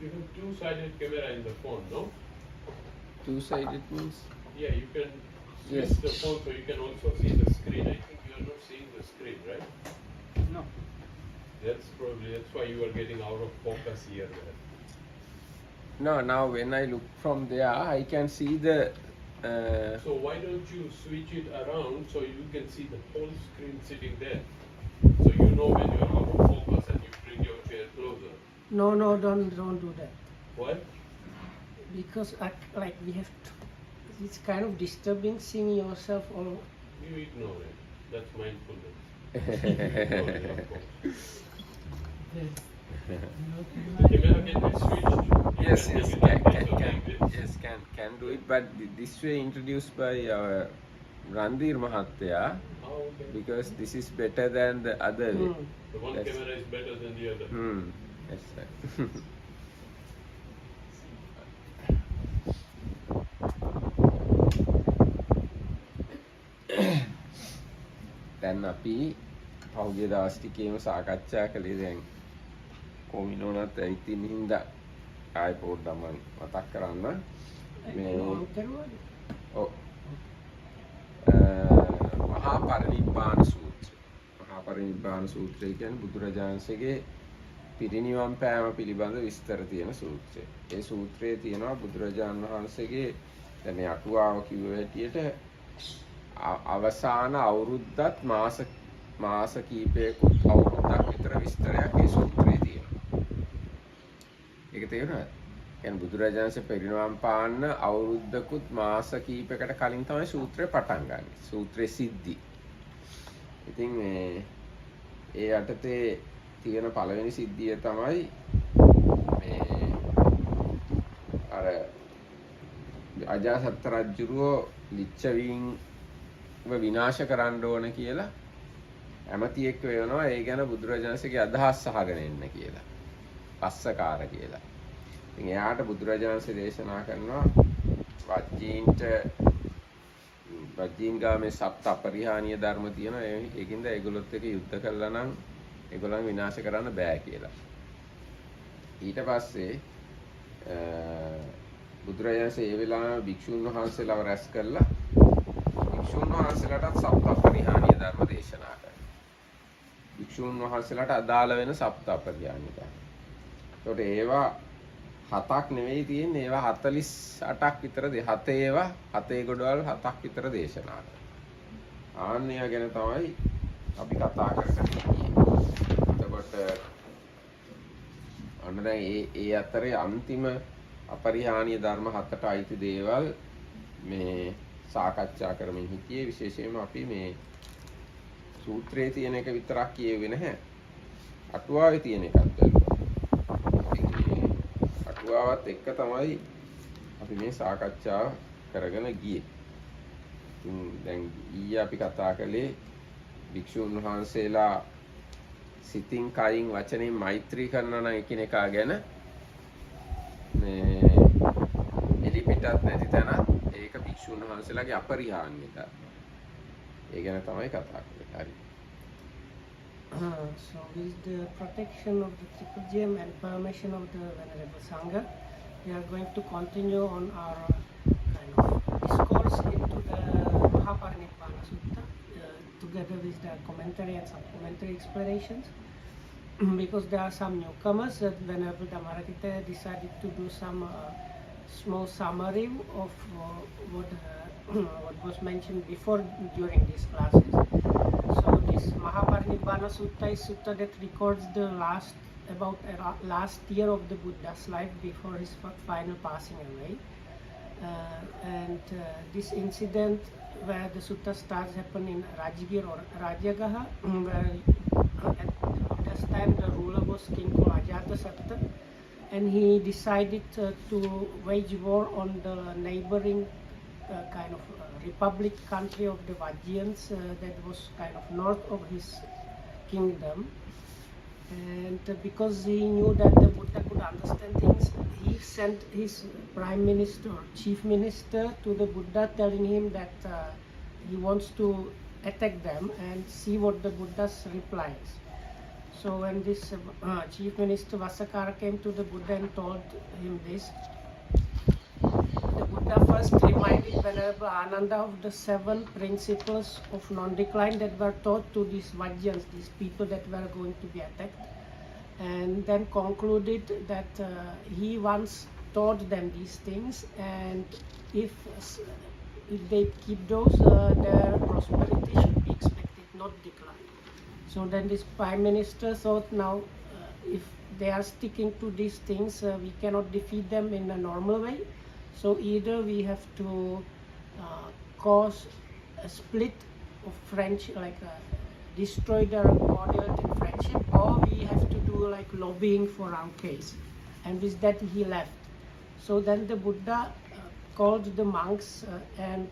You have two-sided camera in the phone, no? Two-sided means? Yeah, you can Yes. use the phone so you can also see the screen. I think you are not seeing the screen, right? No. That's why you are getting out of focus here. There. No, now when I look from there, I can see the. So why don't you switch it around so you can see the whole screen sitting there? So you know when you are out of focus and you bring your chair closer. No, don't do that. Why? Because like we have to, it's kind of disturbing seeing yourself all. You ignore it. That's mindfulness. Ignore it, of course. The camera can be switched. Yes, You yes, can can, take it can, like this. yes, can do it, but this way introduced by our Randhir Mahatya, Oh, okay. because this is better than the other way. The one That's- camera is better than the other. Yes, sir. දැන් අපි පහුගිය දවස් ටිකේම සාකච්ඡා කළේ දැන් කොමිනෝනත් ඇවිත් ඉන්න හින්දා ආයෙ පොඩ්ඩක් මම මතක් කරන්න මේ ඔව් මහා පරිනිබ්බාන සූත්‍රය. මහා පරිනිබ්බාන සූත්‍රය කියන්නේ බුදුරජාණන්සේගේ පිරිනිවන් පෑම පිළිබඳ විස්තර තියෙන සූත්‍රය. ඒ සූත්‍රයේ තියෙනවා බුදුරජාණන් වහන්සේගේ දැන් මේ අටුවාව කිව්ව හැටියට අවසාන අවුරුද්දත් මාස කීපයකුත් අවුරුද්දක් විතර විස්තරයක් ඒ සූත්‍රයේ තියෙනවා. ඒක තේරුණාද? කියන්නේ බුදුරජාණන්සේ පිරිනිවන් පාන්න අවුරුද්දකුත් මාස කීපයකට කලින් තමයි සූත්‍රය පටන් ගන්නේ. සූත්‍රයේ සිද්ධි. ඉතින් මේ ඒ යටතේ තියෙන පළවෙනි සිද්ධිය තමයි මේ අර අජාසත් රජුරෝ ලිච්ඡවීන් විනාශ කරන්න ඕන කියලා ඇමතියෙක් වෙනවා. ඒ ගැන බුදුරජාණන්සේගේ අදහස් අහගෙන එන්න කියලා. පස්සකාර කියලා. ඉතින් එයාට බුදුරජාණන්සේ දේශනා කරනවා වජ්ජීන් ගාමේ සප්ත අපරිහානීය ධර්ම තියෙනවා. ඒකින්ද ඒගොල්ලොත් එක්ක යුද්ධ කළා නම් ඒගොල්ලන් විනාශ කරන්න බෑ කියලා. ඊට පස්සේ බුදුරජාණන්සේ ඒ වෙලාවේ භික්ෂුන් වහන්සේලාව රැස් කළා. භික්ෂුන් වහන්සේලාට සප්ත අපරිහානීය ධර්ම දේශනා කරනවා. භික්ෂුන් වහන්සේලාට අදාළ වෙන සප්ත අපරිහානීය ධර්ම. ඒකට ඒවා 7ක් නෙවෙයි තියෙන්නේ, ඒවා 48ක් විතර හතේ ගොඩවල් 7ක් විතර දේශනා කරනවා. ආන්නය ගැන තමයි අපි කතා කරගෙන ඉන්නේ. එතකොට අන්න දැන් ඒ අතරේ අන්තිම අපරිහානීය ධර්ම 7ට අයිති දේවල් මේ සාකච්ඡා කරමින් හිටියේ. විශේෂයෙන්ම අපි මේ සූත්‍රයේ තියෙන එක විතරක් කියෙන්නේ නැහැ. අටුවාවේ තියෙන එකත් අටුවාවත් එක්ක තමයි අපි මේ සාකච්ඡාව කරගෙන ගියේ. දැන් ඊයේ අපි කතා කළේ භික්ෂුන් වහන්සේලා සිතින් කයින් වචනෙන් මෛත්‍රී කරනවා නම් එකිනෙකා ගැන මේ එලි පිටත් නැති තැන ඒක භික්ෂුන් වහන්සේලාගේ අපරිහානීය ධර්ම. ඒ ගැන තමයි කතා කරන්නේ. හරි. So with the protection of the Triple Gem and permission of the Venerable Sangha, we are going to continue on our kind of discourse into the Maha Parinibbana Sutta, together with the commentary and supplementary explanations. Because there are some newcomers, that Venerable Dhammaratita decided to do some small summary of what was mentioned before during these classes. So this Maha Parinibbana Sutta is sutta that records the last year of the Buddha's life before his final passing away. This incident where the sutta starts happen in Rajgir or Rajagaha, where at the Buddha's time the ruler was king called Ajatasattu, and he decided to wage war on the neighboring kind of republic country of the Vajjayans that was kind of north of his kingdom. And because he knew that the Buddha could understand things, he sent his prime minister or chief minister to the Buddha, telling him that he wants to attack them and see what the Buddha's reply is. So when this Chief Minister Vasakara came to the Buddha and told him this, the Buddha first reminded Venerable Ananda of the 7 principles of non-decline that were taught to these Vajjans, these people that were going to be attacked, and then concluded that he once taught them these things, and if they keep those, their prosperity should be expected, not decline. So then this Prime Minister thought, now if they are sticking to these things, we cannot defeat them in a normal way. So either we have to cause a split of friendship, like destroy their cordiality and friendship, or we have to do like lobbying for our case. And with that he left. So then the Buddha called the monks and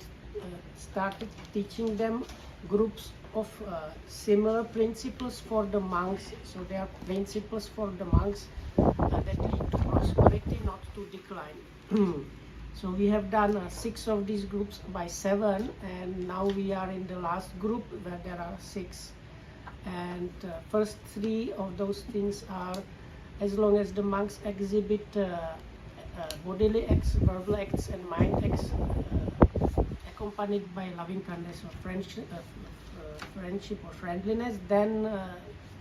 started teaching them groups of similar principles for the monks. So there are principles for the monks that lead to prosperity, not to decline. So we have done 6 of these groups by 7, and now we are in the last group where there are 6. And first 3 of those things are, as long as the monks exhibit bodily acts, verbal acts, and mind acts, accompanied by loving kindness or friendship or friendliness, then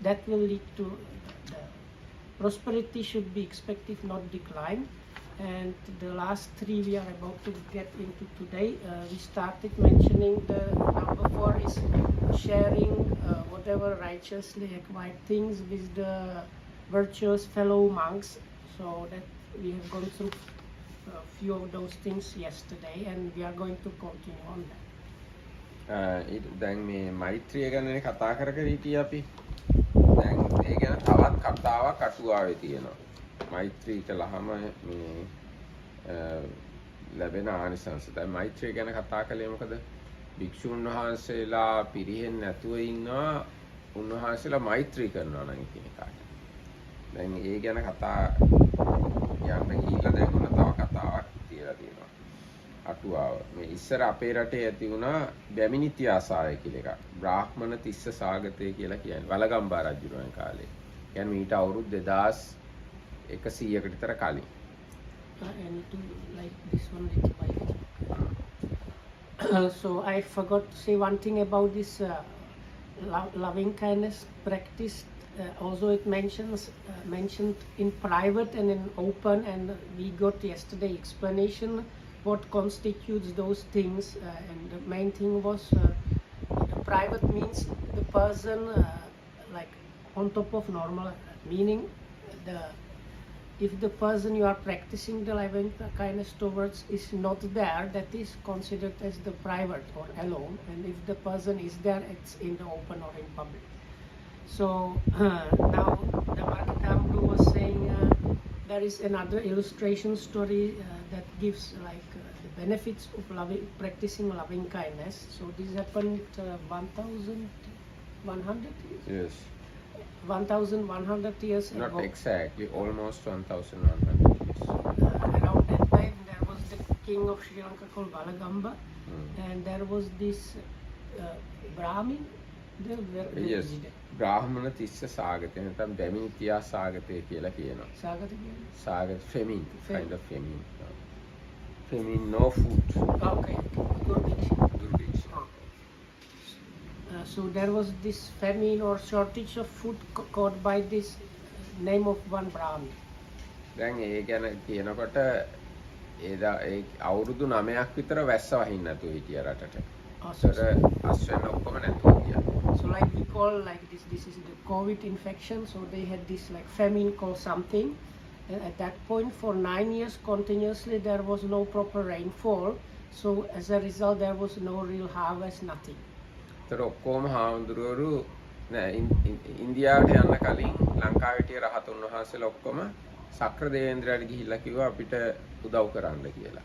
that will lead to the prosperity should be expected, not decline. And the last 3 we are about to get into today. We started mentioning the number 4 is sharing whatever righteously acquired things with the virtuous fellow monks. So that we have gone through a few of those things yesterday, and we are going to continue on that. දැන් මේ මෛත්‍රිය ගැන කතා කර හිටියේ අපි. දැන් ඒ ගැන තවත් කතාවක් අටුවාවේ තියෙනවා. මෛත්‍රී කළාම මේ ලැබෙන ආනිසංස. දැන් මෛත්‍රිය ගැන කතා කළේ මොකද? භික්ෂුන් වහන්සේලා පිරිහෙන්නේ නැතුව ඉන්නවා. උන්වහන්සේලා මෛත්‍රී කරනවා නම් කියන එකට. දැන් ඒ ගැන කතා යන්න ගිහිල්ලා දැන් ඔන්න තව කතාවක් තියලා තියෙනවා. අටුවාව. මේ ඉස්සර අපේ රටේ ඇති වුණා බැමිණිති ආසාය කියලා එකක්. බ්‍රාහ්මණ තිස්ස සාගතය කියලා කියන්නේ. වලගම්බා රජුගේ කාලේ. කියන්නේ මීට අවුරුදු 2100කට විතර කලින්. I need to like this one so I forgot to say one thing about this loving kindness practice. Also it mentioned in private and in open, and we got yesterday explanation what constitutes those things, and the main thing was the private means the person like on top of normal, meaning if the person you are practicing the loving kindness towards is not there, that is considered as the private or alone, and if the person is there, it's in the open or in public. So now the Markitambu was saying there is another illustration story that gives like the benefits of practicing loving kindness. So this happened 1,100 years? Yes. 1,100 years Not ago. exactly, almost 1,100 years. Around that time there was the king of Sri Lanka called Valagamba, and there was this Brahmin. Yes. බ්‍රාහ්මණ තිස්ස සාගතය නැත්නම් බැමිණිතියා සාගතය කියලා කියනවා. සාගත feminine, kind of feminine. Feminine, no food. Okay. Durdiksha. So there was this famine or shortage of food caused by this name of one Brahmin. දැන් ඒ ගැන කියනකොට ඒ අවුරුදු 9ක් විතර වැස්ස වහින්න නැතුව හිටිය රටට. අසර අස්වැන්න ඔක්කොම නැතුව ගියා. So like we call like this is the COVID infection, so they had this like famine called something, and at that point for 9 years continuously there was no proper rainfall, so as a result there was no real harvest, nothing. ඒතර ඔක්කොම හාමුදුරුවරු ඉන්දියාවට යන්න කලින් ලංකාවේ හිටිය රහතුන් වහන්සේලා ඔක්කොම සක්‍ර දේවේන්ද්‍රයාට ගිහිල්ලා කිව්වා අපිට උදව් කරන්න කියලා.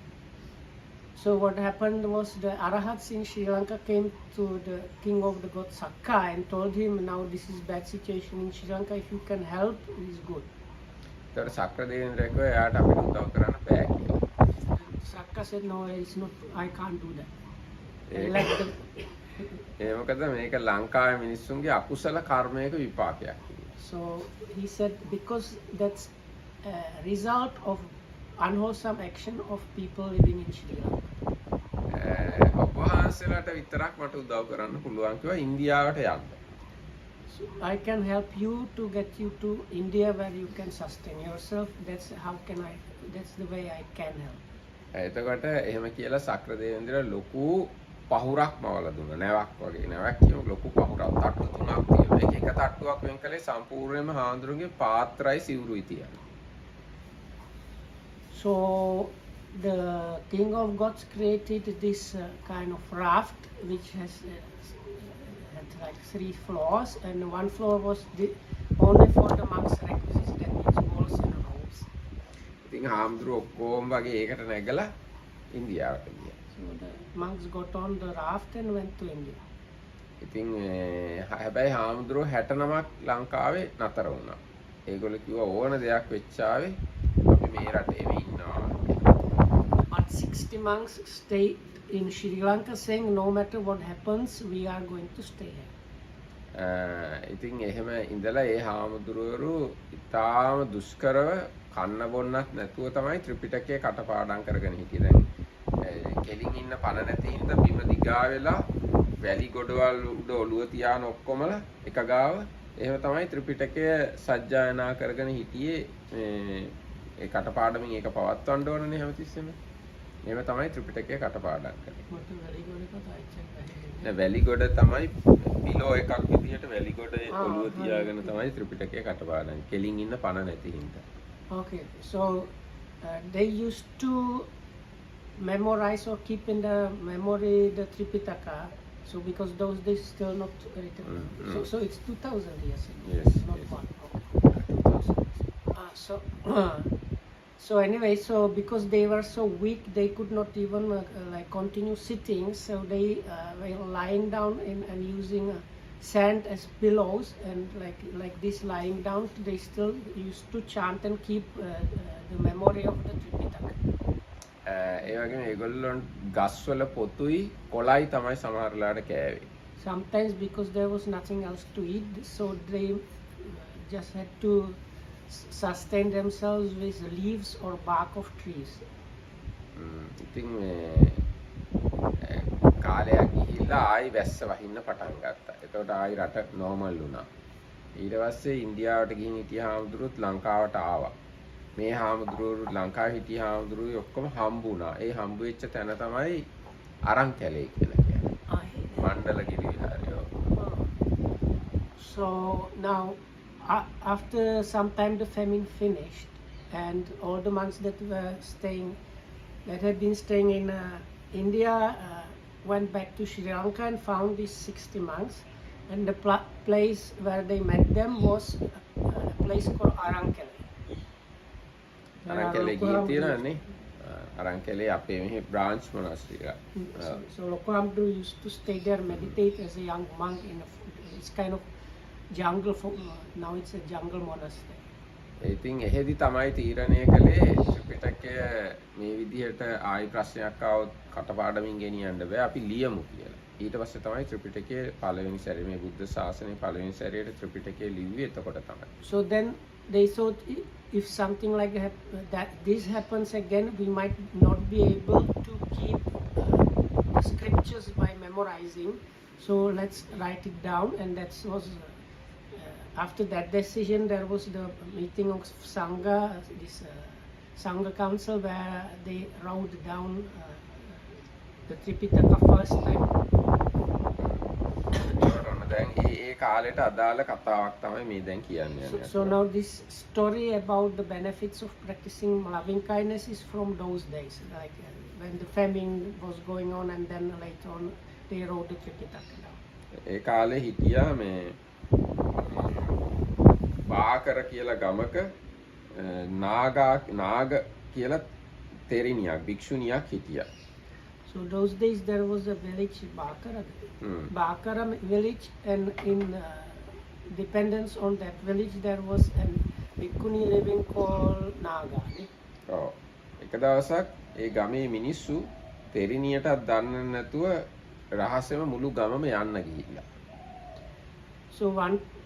So what happened was the Arahats in Sri Lanka came to the king of the god Sakka and told him, now this is bad situation in Sri Lanka, if you can help, it is good. ඒතර සක්‍ර දේවේන්ද්‍රයා කිව්වා එයාට අපිට උදව් කරන්න බෑ කියලා. Sakka said, no, it's not, I can't do that. ඒ මොකද මේක ලංකාවේ මිනිස්සුන්ගේ අකුසල කර්මයක විපාකයක්. So he said because that's a result of unwholesome action of people living in Sri Lanka. ඔබ වහන්සේලාට විතරක් මට උදව් කරන්න පුළුවන් කිව්වා ඉන්දියාවට යන්න. So I can help you to get you to India where you can sustain yourself. That's the way I can help. එතකොට එහෙම කියලා සක්‍ර දේවේන්ද්‍ර ලොකු පහුරක් මවලා දුන්නා. නැවක් වගේ. නැවක් කියමු ලොකු පහුරක්. තට්ටු තුනක් තියෙනවා. එක තට්ටුවක් වෙන් කළේ සම්පූර්ණයෙන්ම හාමුදුරුවන්ගේ පාත්‍රයි සිවුරුයි තියන. So the King of Gods created this kind of raft which had like 3 floors, and one floor was only for the monks' requisites, that means walls and robes. ඉතින් හාමුදුරුවෝ ඔක්කොම වගේ ඒකට නැගලා ඉන්දියාවට ගියා. So the monks got on the raft and went to India. ඉතින් හැබැයි හාමුදුරුවෝ 69ක් ලංකාවේ නතර වුණා. ඒගොල්ලෝ කිව්වා ඕන දෙයක් වෙච්චාවේ අපි මේ රටේම ඉන්නවා. But 60 monks stayed in Sri Lanka saying no matter what happens we are going to stay here. ඉතින් එහෙම ඉඳලා ඒ හාමුදුරුවරු ඉතාම දුෂ්කරව කන්න බොන්නත් නැතුව තමයි ත්‍රිපිටකය කටපාඩම් කරගෙන හිටියේ. දැන් කෙලින් ඉන්න පණ නැති හින්දා බිම දිගා වෙලා වැලි ගොඩවල් උඩ ඔළුව තියාන ඔක්කොමලා එක ගාව එහෙම තමයි ත්‍රිපිටකය සජ්ජායනා කරගෙන හිටියේ. ඒ කටපාඩමින් ඒක පවත්වන්න ඕනනේ හැමතිස්සෙම. එහෙම තමයි ත්‍රිපිටකය කටපාඩම් කරන්නේ. නෑ වැලි ගොඩ තමයි පිලෝ එකක් විදිහට වැලි ගොඩ ඔළුව තියාගෙන තමයි ත්‍රිපිටකය කටපාඩම්. කෙලින් ඉන්න පණ නැති හින්දා. Okay, so they used to memorize or keep in the memory the Tripitaka. So because those days still not written. So it's 2000 years ago. Yes, Not yes. one. So anyway, so because they were so weak, they could not even like continue sitting. So they were lying down and using sand as pillows, and like this lying down, they still used to chant and keep the memory of the Tripitaka. ඒ වගේම ඒගොල්ලෝ ගස්වල පොතුයි කොළයි තමයි සමහරලාට කෑවේ. Sometimes because there was nothing else to eat, so they just had to sustain themselves with leaves or bark of trees. ඉතින් කාලයක් ගිහිල්ලා ආයි වැස්ස වහින්න පටන් ගත්තා. එතකොට ආයි රට නෝමල් වුණා. ඊට පස්සේ ඉන්දියාවට ගිහින් හිටිය හාමුදුරුවොත් ලංකාවට ආවා. මේ හාමුදුරුවෝ ලංකාවේ හිටිය හාමුදුරුවෝ ඔක්කොම හම්බු වුණා. ඒ හම්බු වෙච්ච තැන තමයි අරංකැලේ කියලා කියන්නේ. මණ්ඩලගිරි විහාරය. So now after some time the famine finished, and all the monks that had been staying in India went back to Sri Lanka and found these 60 monks, and the place where they met them was a place called Arankele. Arankele ගිහින් තියෙනනේ. අරංකැලේ අපේ මෙහි branch monastery එක. So Lokohamdu used to stay there, meditate as a young monk in it's kind of jungle. Now it's a jungle monastery. ඉතින් එහෙදි තමයි තීරණය කළේ ත්‍රිපිටකය මේ විදිහට ආයි ප්‍රශ්නයක් ආවොත් කටපාඩමින් ගෙනියන්න බෑ අපි ලියමු කියලා. ඊට පස්සේ තමයි ත්‍රිපිටකයේ පළවෙනි සැරේ මේ බුද්ධ ශාසනයේ පළවෙනි සැරේට ත්‍රිපිටකය ලිව්වේ එතකොට තමයි. So then they thought if something like that this happens again, we might not be able to keep the scriptures by memorizing. So let's write it down, and that was after that decision there was the meeting of Sangha, this Sangha council, where they wrote down the Tripitaka first time. දැන් ඒ කාලේට අදාළ කතාවක් තමයි මේ දැන් කියන්නේ. So now this story about the benefits of practicing loving kindness is from those days, like when the famine was going on, and then later on they wrote the Tripitaka down. ඒ කාලේ හිටියා මේ බාකර කියලා ගමක නාග කියලා තෙරිණියක් භික්ෂුණියක් හිටියා. So those days there was a village Bakara village, and in dependence on that village there was a bhikkhuni living called Naga. ඔව්. එක දවසක් ඒ ගමේ මිනිස්සු තෙරිණියටත් දන්නේ නැතුව රහසෙම මුළු ගමම යන්න ගිහිල්ලා. So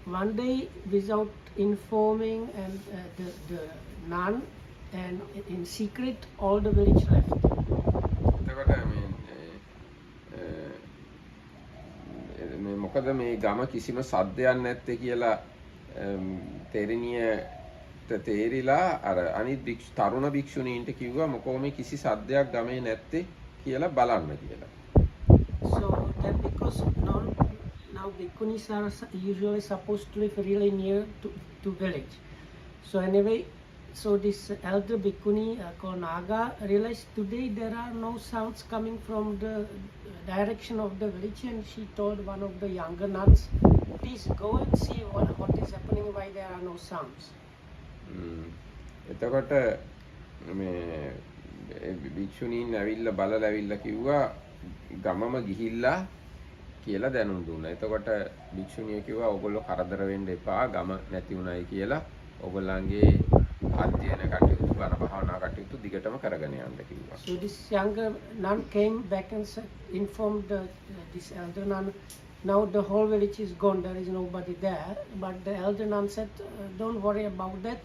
one day without informing and the nun, and in secret all the village left. එතකොට මොකද මේ ගම කිසිම සද්දයක් නැත්තේ කියලා තෙරණියට තේරිලා අර අනිත් තරුණ භික්ෂුණීන්ට කිව්වා මොකෝ මේ කිසි සද්දයක් ගමේ නැත්තේ කියලා බලන්න කියලා. So then because now bhikkhunis are usually supposed to live really near to village. So anyway, so this elder bhikkhuni called Naga realized today there are no sounds coming from the direction of the village, and she told one of the younger nuns, please go and see what is happening, why there are no sounds. එතකොට මේ භික්ෂුණීන් ඇවිල්ලා බලලා ඇවිල්ලා කිව්වා ගමම ගිහිල්ලා කියලා දැනුම් දුන්නා. එතකොට භික්ෂුණිය කිව්වා ඔයගොල්ලෝ කරදර වෙන්න එපා ගම නැති උනායි කියලා. ඔයගොල්ලන්ගේ අධ්‍යයන කටයුතු බණ භාවනා කටයුතු දිගටම කරගෙන යන්න කිව්වා. So this younger nun came back and informed this elder nun, now the whole village is gone, there is nobody there. But the elder nun said, don't worry about that.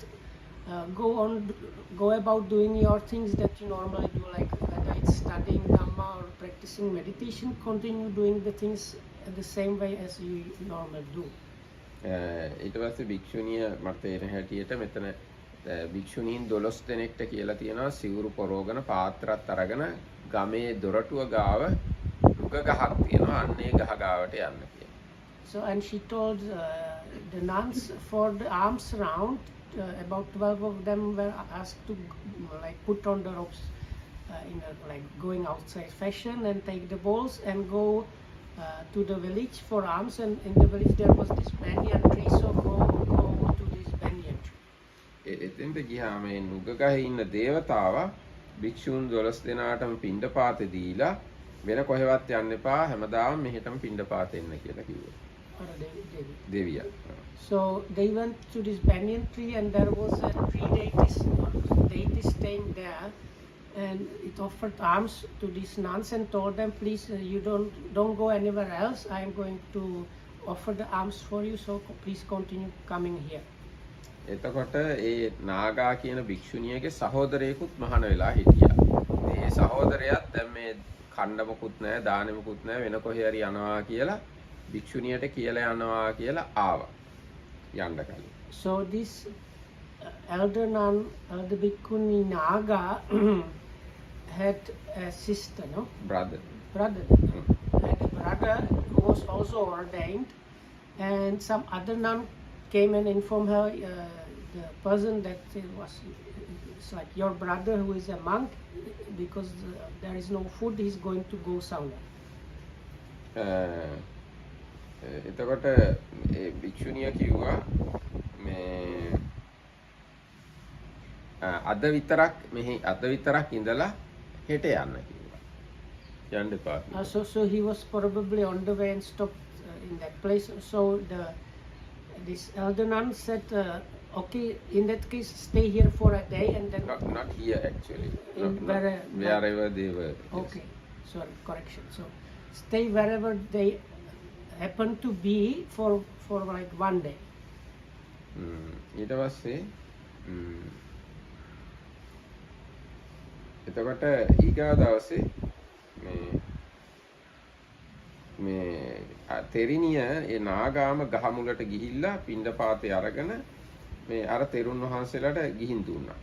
Go about doing your things that you normally do, like whether it's studying Dhamma or practicing meditation, continue doing the things the same way as you normally do. ඊට පස්සේ භික්ෂුණිය මට තේරෙන හැටියට මෙතන භික්ෂුණීන් 12 දෙනෙක්ට කියලා තියෙනවා සිවුරු පොරෝගන පාත්‍රات අරගෙන ගමේ දොරටුව ගාව නුග ගහක් තියෙනවා අන්නේ ගහ ගාවට යන්න කියලා. So and she told the nuns for the alms round, about 12 of them were asked to like put on the ropes in a like going outside fashion and take the bowls and go to the village for alms, and in the village there was this banyan tree, so go to this banyan tree. එතෙන්ට ගියාම මේ නුග ගහේ ඉන්න දේවතාවා භික්ෂූන් 12 දෙනාටම පිණ්ඩපාතේ දීලා වෙන කොහෙවත් යන්න එපා හැමදාම මෙහෙටම පිණ්ඩපාත එන්න කියලා කිව්වා. දෙවියා. So they went to this banyan tree, and there was a tree deity staying there, and it offered alms to these nuns and told them, please you don't go anywhere else, I am going to offer the alms for you, so please continue coming here. එතකොට ඒ නාගා කියන භික්ෂුණියගේ සහෝදරයෙකුත් මහාන වෙලා හිටියා. ඒ සහෝදරයාත් දැන් මේ කණ්ඩමකුත් නැහැ, දානෙමකුත් නැහැ, වෙන කොහේ හරි යනවා කියලා භික්ෂුණියට කියලා යනවා කියලා ආවා. යන්න කලින්. So this elder nun, elder bhikkhuni Naga had a sister, no? Brother. Had a brother who was also ordained, and some other nun came and informed her, the person that it's like your brother who is a monk, because there is no food, he's going to go somewhere. එතකොට ඒ භික්ෂුණිය කිව්වා මේ අද විතරක් ඉඳලා හෙට යන්න කිව්වා. යන්න එපා. So he was probably on the way and stopped in that place. So this elder nun said, okay, in that case stay here for a day, and then not here actually, wherever they were. Okay, sorry, correction. So stay wherever they happen to be for like one day. ඊට පස්සේ එතකොට ඊගා දවසේ මේ තෙරිණිය ඒ නාගාම ගහ මුලට ගිහිල්ලා පිණ්ඩපාතේ අරගෙන මේ අර තෙරුන් වහන්සේලාට ගිහින් දුන්නා.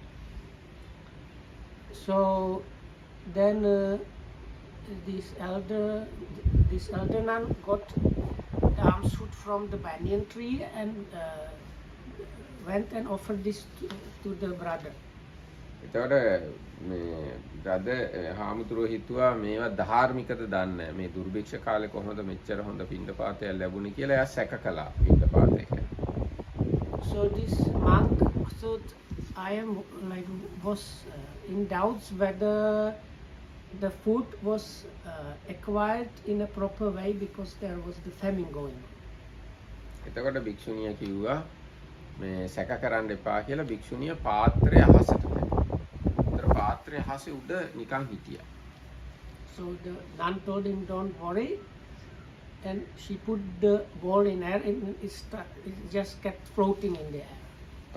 So then this elder nun got the alms food from the banyan tree and went and offered this to the brother. එතකොට මේ brother හාමුදුරුවෝ හිතුවා මේවා ධාර්මිකද දන්නේ නැහැ. මේ දුර්භික්ෂ කාලේ කොහොමද මෙච්චර හොඳ පිණ්ඩපාතයක් ලැබුණේ කියලා එයා සැක කළා පිණ්ඩපාතේ. So this monk thought was in doubts whether the food was acquired in a proper way because there was the famine going on. එතකොට භික්ෂුණිය කිව්වා මේ සැක කරන්න එපා කියලා භික්ෂුණිය පාත්‍රය අහසට දැම්මා. ඒතර පාත්‍රය අහසේ උඩ නිකන් හිටියා. So the nun told him, don't worry, and she put the ball in air and it just kept floating in the air.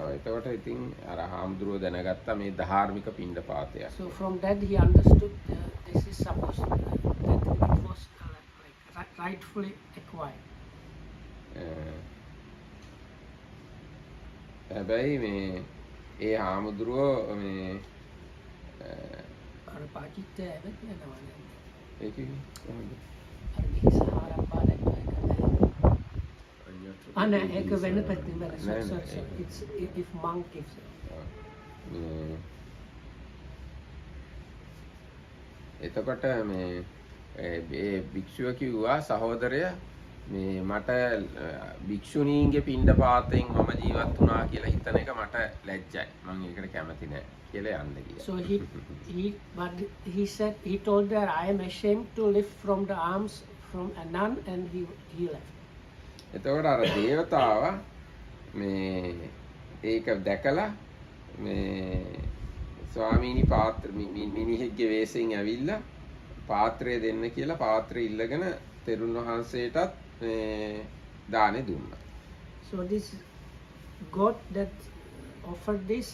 එතකොට ඉතින් අර හාමුදුරුවෝ දැනගත්තා මේ ධාර්මික පිණ්ඩපාතයක්. So from that he understood this is supposed that it was rightfully acquired. හැබැයි මේ ඒ හාමුදුරුවෝ මේ අර පාචිත්තය ඇවිත් යනවා නේද? ඒක කොහොමද? අර සහාරම් පාදයට නෑ ඒක වෙන පැත්තෙන් බැලුවා. Sorry. It's if monk gives it. එතකොට මේ ඒ භික්ෂුව කිව්වා සහෝදරය මේ මට භික්ෂුණීන්ගේ පිණ්ඩපාතයෙන් මම ජීවත් වුණා කියලා හිතන එක මට ලැජ්ජයි. මම ඒකට කැමති නෑ කියලා යන්න ගියා. So he said he told her I am ashamed to live from the arms from a nun and he left. එතකොට අර දේවතාව මේ ඒක දැකලා මේ ස්වාමීනි පාත්‍ර මිනිහෙක්ගේ වෙස්යෙන් ඇවිල්ලා පාත්‍රය දෙන්න කියලා පාත්‍රය ඉල්ලගෙන තෙරුන් වහන්සේටත් මේ දානේ දුන්නා. So this God that offered this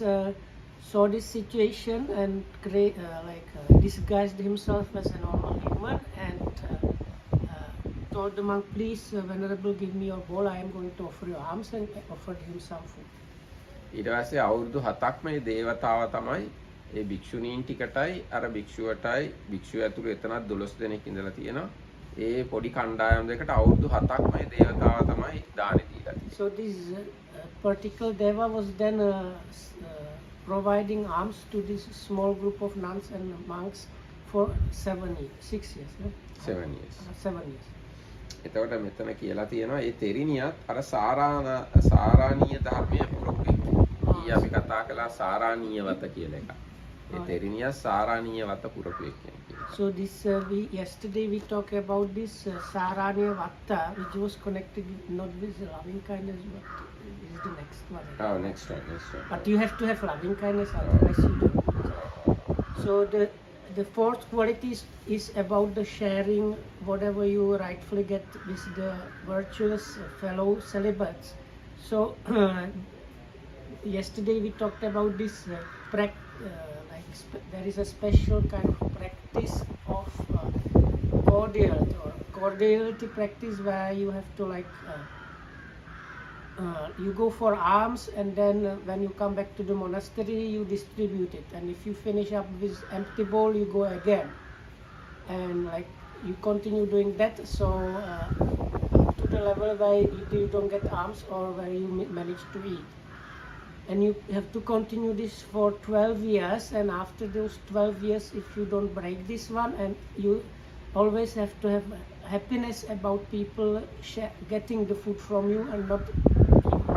saw this situation and disguised himself as a normal human and told the monk, please venerable, give me your bowl, I am going to offer you alms, and offered him some food. ඊට පස්සේ අවුරුදු 7ක් මේ දේවතාව තමයි ඒ භික්ෂුණීන් ටිකටයි අර භික්ෂුවටයි භික්ෂුව ඇතුළු එතනත් 12 දෙනෙක් ඉඳලා තියෙනවා. ඒ පොඩි කණ්ඩායම් දෙකට අවුරුදු 7ක් මේ දේවතාව තමයි දානෙ දීලා තියෙන්නේ. So this particular deva was then providing alms to this small group of nuns and monks for 6 years. No? 7 years. 7 years. එතකොට මෙතන කියලා තියෙනවා ඒ තෙරිනියත් අර සාරාණීය ධර්මයේ පුරපු එක්ක. ඊ අපි කතා කළා සාරාණීය වත කියලා එකක්. ඒ තෙරිනිය සාරාණීය වත පුරපු එක්ක. So this yesterday we talked about this Saraniya Vatta, which was connected not with loving kindness, but this is the next one. Oh, next one. But you have to have loving kindness, otherwise you don't. So the fourth quality is about the sharing whatever you rightfully get with the virtuous fellow celibates. So yesterday we talked about this there is a special kind of practice of cordiality practice where you have to you go for alms and then when you come back to the monastery you distribute it, and if you finish up with empty bowl you go again and you continue doing that, so to the level where you don't get alms or where you manage to eat. And you have to continue this for 12 years, and after those 12 years if you don't break this one, and you always have to have happiness about people getting the food from you, and not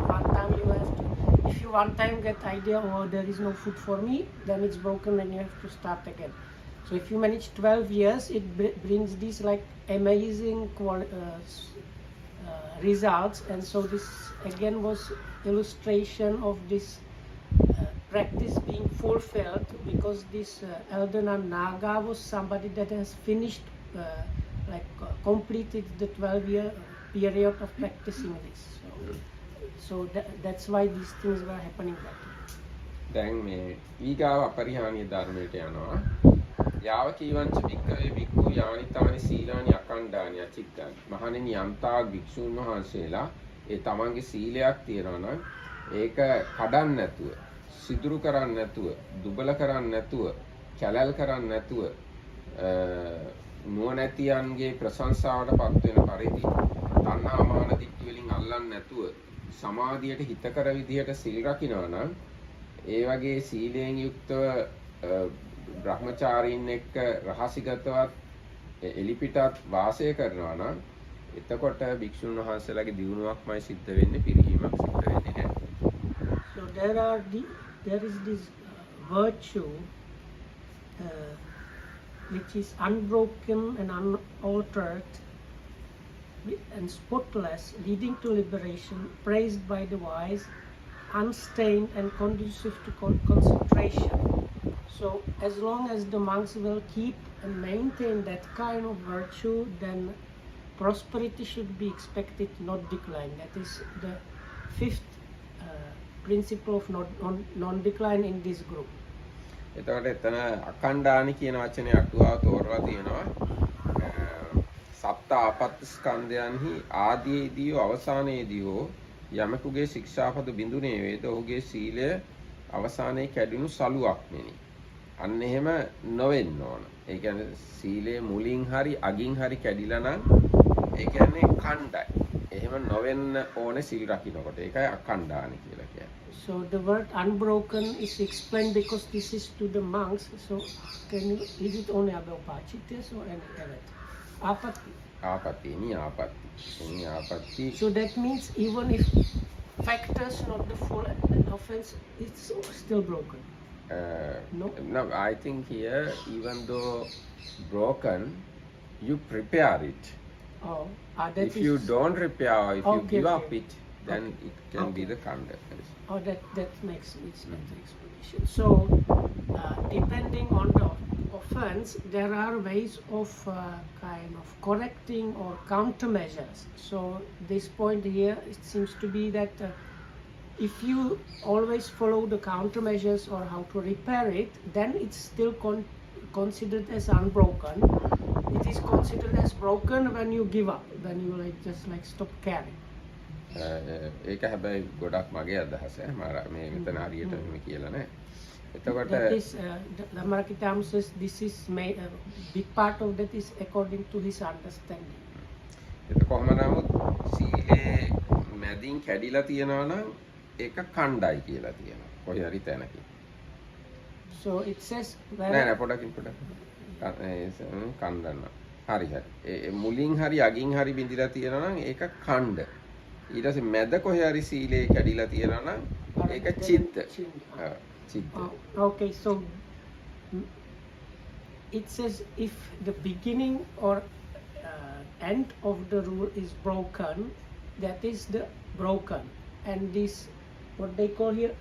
one time you have to, if you one time get idea oh there is no food for me, then it's broken and you have to start again. So if you manage 12 years it brings these amazing results, and so this again was illustration of this practice being fulfilled, because this elder nun Naga was somebody that has finished completed the 12-year period of practicing this. So that's why these things were happening that way. දැන් මේ ඊගාව අපරිහානීය ධර්මයට යනවා. යාව කීවංච භික්ඛවේ භික්ඛු යානිතානි සීලානි අකණ්ඩානි අචිත්තානි. මහණෙනි යම්තාක් භික්ෂුන් වහන්සේලා ඒ තමන්ගේ සීලයක් තියනවා නම් ඒක කඩන්න නැතුව, සිදුරු කරන්න නැතුව, දුබල කරන්න නැතුව, කැලල් කරන්න නැතුව, නුවණැතියන්ගේ ප්‍රශංසාවට පත් වෙන පරිදි තණ්හා මාන දිට්ඨි වලින් අල්ලන්නේ නැතුව සමාධියට හිතකර විදියට සිල් රකින්නවා නම් ඒ වගේ සීලයෙන් යුක්තව බ්‍රහ්මචාරීන් එක්ක රහසිගතවත් එලිපිටත් වාසය කරනවා නම් එතකොට භික්ෂුන් වහන්සේලාගේ දියුණුවක්මයි සිද්ධ වෙන්නේ, පිරිහීමක් සිද්ධ වෙන්නේ නැහැ. So there is this virtue which is unbroken and unaltered and spotless, leading to liberation, praised by the wise, unstained and conducive to concentration. So as long as the monks will keep and maintain that kind of virtue, then prosperity should be expected, not decline. That is the fifth principle of non-decline in this group. එතකොට එතන අකණ්ඩානි කියන වචනේ අටුවාව තෝරලා තියෙනවා. සප්ත ආපත්‍ය ස්කන්ධයන්හි ආදීදී අවසානයේදී හෝ යමකුගේ ශික්ෂාපද බිඳුනේ වේද ඔහුගේ සීලය අවසානයේ කැඩුණු සලුවක් මෙනි. අන්න එහෙම නොවෙන්න ඕන. ඒ කියන්නේ සීලය මුලින් හරි අගින් හරි කැඩිලා නම් ඒ කියන්නේ ඛණ්ඩයි. එහෙම නොවෙන්න ඕනේ සීල් රකින්නකොට. ඒකයි අඛණ්ඩානි කියලා කියන්නේ. So the word unbroken is explained because this is to the monks. So can you is it only about pachityas or any other? Apatti. ආපත්‍ය නියාපත්‍ය. ආපත්‍ය. So that means even if factors not the full offense, it's still broken. No, I think here even though broken, you prepare it. Oh, If you don't repair, or if you Okay, give okay. up it, then it can be the khanda. Oh, that makes better explanation. So, depending on the offense, there are ways of kind of correcting or countermeasures. So, this point here, it seems to be that if you always follow the countermeasures or how to repair it, then it's still considered as unbroken. It is considered as broken when you give up, when you just stop caring. ඒක හැබැයි ගොඩක් මගේ අදහස. මේ මෙතන හරියට මෙහෙම කියලා නෑ. එතකොට That is, the Marakitam says this is big part of that is according to his understanding. ඒක කොහොම නමුත් සීලේ මැදින් කැඩිලා තියෙනවා නම් ඒක ඛණ්ඩයි කියලා තියෙනවා. කොහේ හරි තැනකින්. So it says නෑ පොඩකින් කණ්ඩන්න. හරි හරි. මුලින් හරි අගින් හරි බින්දිලා තියෙනවා නම් ඒක ඛණ්ඩ. ඊට පස්සේ මැද කොහේ හරි සීලේ කැඩිලා තියෙනවා නම් ඒක චිත්ත. චිත්ත. Okay, so it says if the beginning or end of the rule is broken, that is the broken, and this what they call here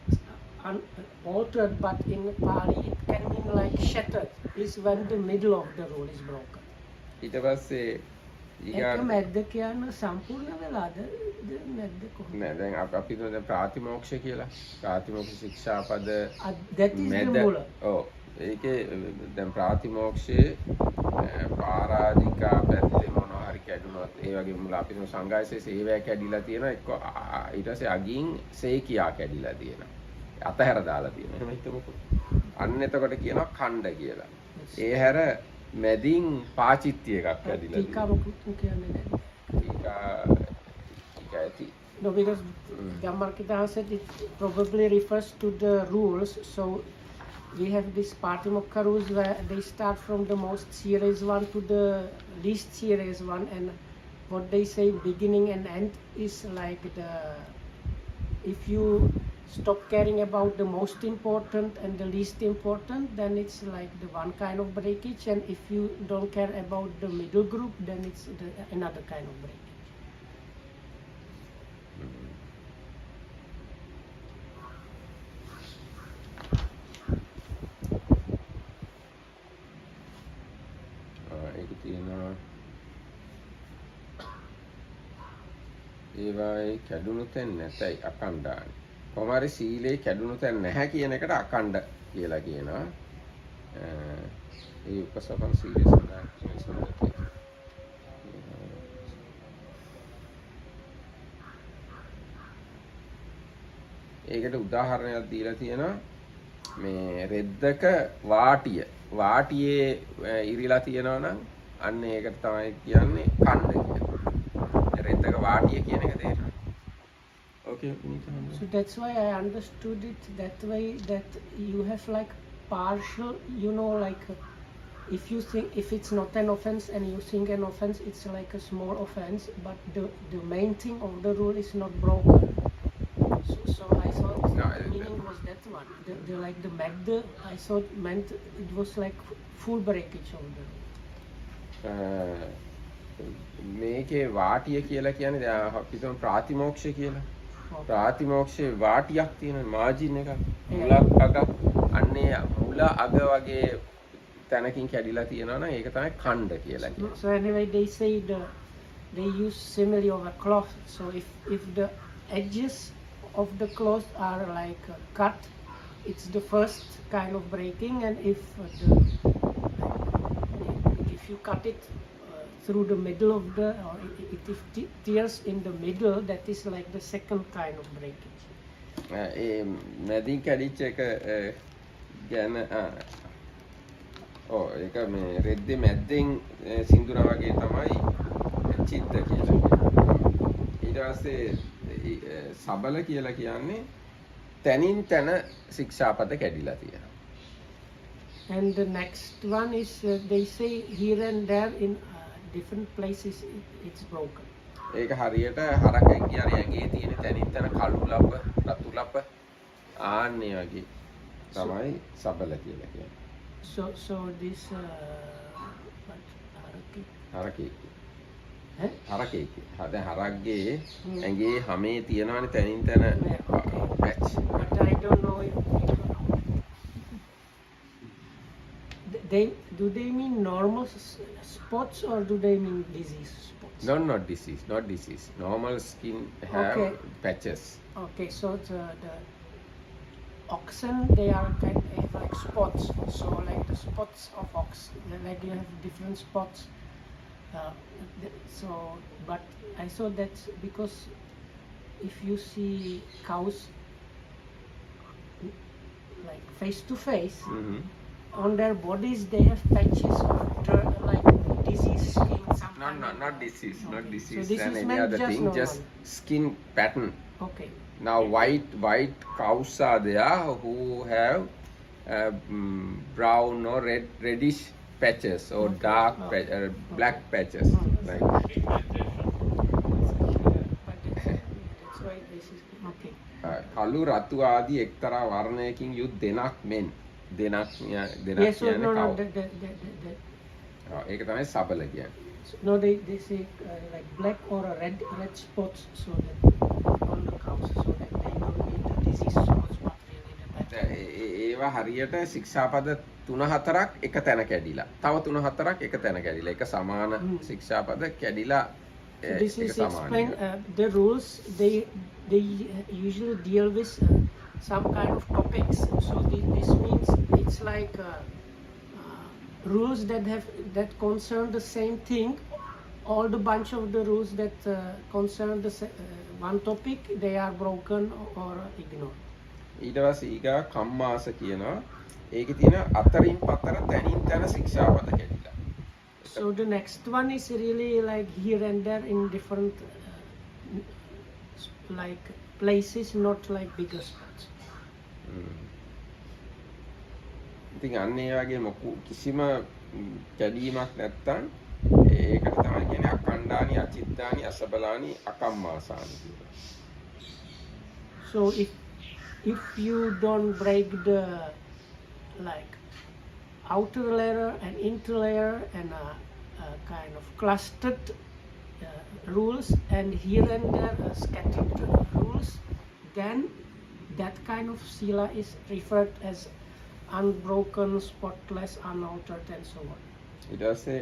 altered, but in Pali it can mean like shattered, is when the middle of the rule is broken. ඊට පස්සේ ඒක මැද්ද කියන සම්පූර්ණ වෙලාද මැද්ද කොහොමද? නෑ දැන් අපි හිතමු දැන් ප්‍රාතිමෝක්ෂ කියලා. ප්‍රාතිමෝක්ෂ ශික්ෂාපද that is the මූල. ඔව්. ඒකේ දැන් ප්‍රාතිමෝක්ෂයේ පාරාධිකා පැත්තේ මොනවා හරි කැඩුනොත් ඒ වගේ මුල අපි හිතමු සංඝායසේ සේවය කැඩිලා තියෙනවා එක්ක ඊට පස්සේ අගින් සේකියා කැඩිලා තියෙනවා. අතහැර දාලා තියෙනවා. එහෙම හිතමුකෝ. අන්න එතකොට කියනවා ඛණ්ඩ කියලා. ඒ හැර මැදින් පාචිත්‍ය එකක් කැඩිලා ටීකා මොකුත් කියන්නේ නැහැ. ටීකා ඇති. No, because Dhammarkita said it probably refers to the rules. So we have this Patimokkha rules where they start from the most serious one to the least serious one, and what they say beginning and end is like if you stop caring about the most important and the least important, then it's like the one kind of breakage, and if you don't care about the middle group, then it's another kind of breakage. ඒක තියෙනවා ඒවායි කැඩුණු තැන් නැතයි අකණ්ඩානි. කොහොම හරි සීලේ කැඩුණු තැන් නැහැ කියන එකට අකණ්ඩ කියලා කියනවා. ඒ උපසපන් සීලේ සඳහන් ඒකට උදාහරණයක් දීලා තියෙනවා මේ රෙද්දක වාටියේ ඉරිලා තියෙනවා නම් අන්න ඒකට තමයි කියන්නේ කණ්ඩ කියලා. රෙද්දක වාටිය කියන එක තේරෙනවා. Okay, So that's why I understood it that way, that you have like partial, like if you think if it's not an offense and you think an offense, it's like a small offense, but the main thing of the rule is not broken. So I thought the meaning was that one. The like the magda, I thought meant it was like full breakage of the rule. මේකේ වාටිය කියලා කියන්නේ දැන් අපි හිතමු ප්‍රාතිමෝක්ෂය කියලා. ප්‍රාතිමෝක්ෂයේ වාටියක් තියෙන margin එකක් මුලක් අගක් අන්නේ මුල අග වගේ තැනකින් කැඩිලා තියෙනවා නම් ඒක තමයි ඛණ්ඩ කියලා කියන්නේ. So anyway, they say they use simile of a cloth. So if the edges of the cloth are like cut, it's the first kind of breaking, and if you cut it through the middle of the, or if it tears in the middle, that is like the second kind of breakage. මැදින් කැඩිච්ච එක ගැන ඒක මේ රෙද්දේ මැද්දෙන් සිඳුනා වගේ තමයි චිත්ත කියලා කියන්නේ. ඊට පස්සේ සබල කියලා කියන්නේ තනින් තන ශික්ෂාපද කැඩිලා තියෙනවා. And the next one is they say here and there in different places it's broken. ඒක හරියට හරකෙක්ගේ හරි ඇඟේ තියෙන තනින් තන කළු ලප රතු ලප ආන්නේ වගේ තමයි සබල කියලා කියන්නේ. So this හරකෙක් හරකෙක් දැන් හරක්ගේ ඇඟේ හැමේ තියෙනවනේ තනින් තන patch. But I don't know if do they mean normal spots or do they mean disease spots? No, not disease. Normal skin have patches. Okay, so the oxen, they are kind of like spots. So like the spots of ox, like you have different spots. But I saw that's because if you see cows like face to face, on their bodies they have patches of like disease skin. Not disease. Okay. Not disease. So this and is any meant other just thing. normal. Just skin pattern. Okay. Now white cows are there who have brown or reddish patches or dark black patches. Like That's why this is okay. කළු රතු ආදී එක්තරා වර්ණයකින් යුත් දෙනක් මෙන් දෙනක් Yes, so කියන්නේ no, කව. ඒක තමයි සබල කියන්නේ. No, they say like black or a red spots, so that on the cows, so that they don't need the disease spots, but really the bad. ඒවා හරියට ශික්ෂාපද 3-4ක් එක තැන කැඩිලා. තව 3-4ක් එක තැන කැඩිලා. එක සමාන ශික්ෂාපද කැඩිලා So this is explain the rules. They usually deal with some kind of topics. So this means it's like rules that concern the same thing. All the bunch of the rules that concern the one topic, they are broken or ignored. ඊට පස්සේ ඊගා කම්මාස කියනවා. ඒකේ තියෙන අතරින් පතර තනින් තන ශික්ෂාපද කැඩිලා. So the next one is really like here and there in different like places, not like bigger spots. ඉතින් අන්න ඒ වගේ මොකු කිසිම කැඩීමක් නැත්තම් ඒකට තමයි කියන්නේ අකණ්ඩානි අචිත්තානි අසබලානි අකම්මාසානි කියලා. So if you don't break the like outer layer and inner layer and kind of clustered rules and here and there scattered rules, then that kind of sila is referred as unbroken, spotless, unaltered, and so on. ඊට පස්සේ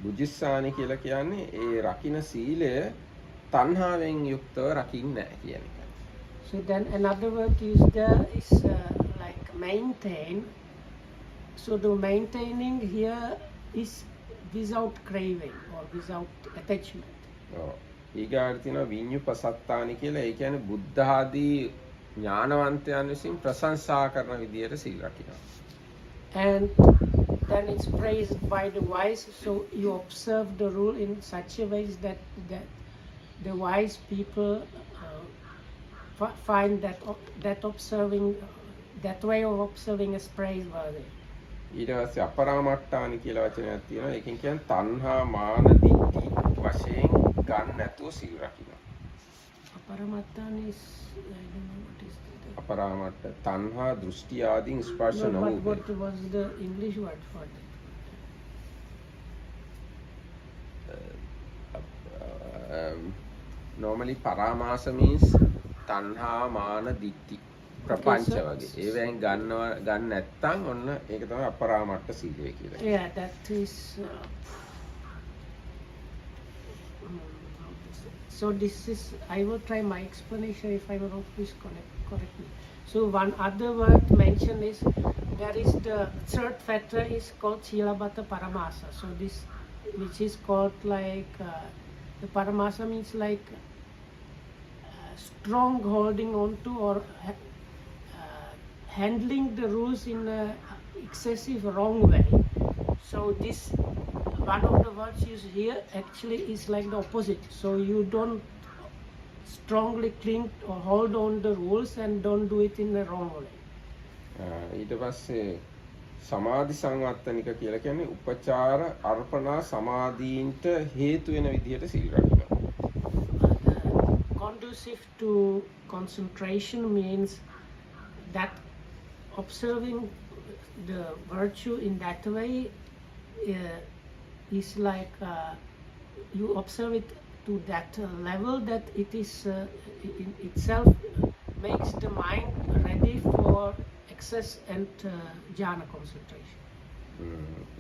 බුජිස්සානි කියලා කියන්නේ ඒ රකින්න සීලය තණ්හාවෙන් යුක්තව රකින්නේ නැහැ කියන එක. So then another word used there is like maintain. So the maintaining here is without craving or without attachment. ඊගාට තියෙනවා විඤ්ඤුපසත්තානි කියලා. ඒ කියන්නේ බුද්ධ ආදී ඥානවන්තයන් විසින් ප්‍රශංසා කරන විදියට සීල රකිනවා. And then it's praised by the wise. So you observe the rule in such a way that the wise people find that observing that way of observing is praiseworthy. ඊට පස්සේ අපරාමට්ටානි කියලා වචනයක් තියෙනවා. ඒකෙන් කියන්නේ තණ්හා මාන දිට්ඨි වශයෙන් ගන්න නැතුව සීල රකිනවා. Aparamattana is I don't know what is that. අපරාමට්ට තණ්හා දෘෂ්ටි ආදීන් ස්පර්ශ No, නොවු. what was the English word for that? Normally paramasa means තණ්හා මාන දිට්ඨි ප්‍රපංච වගේ. ඒවෙන් ගන්න නැත්තම් ඔන්න ඒක තමයි අපරාමට්ට සීලය කියලා. Yeah, that is So this is, I will try my explanation. If I'm wrong, please correct me. So one other word mentioned is, there is the third factor is called Silabata Paramasa. So this, which is called like, the Paramasa means like strong holding on to or handling the rules in a excessive wrong way. So this, one of the words used here actually is like the opposite. So you don't strongly cling or hold on the rules and don't do it in the wrong way. ඊට පස්සේ සමාධි සංවත්තනික කියලා කියන්නේ උපචාර අර්පණා සමාධීන්ට හේතු වෙන විදිහට සීල් රකිනවා. Conducive to concentration means that observing the virtue in that way is like you observe it to that level that it is in itself makes the mind ready for access and jhana concentration.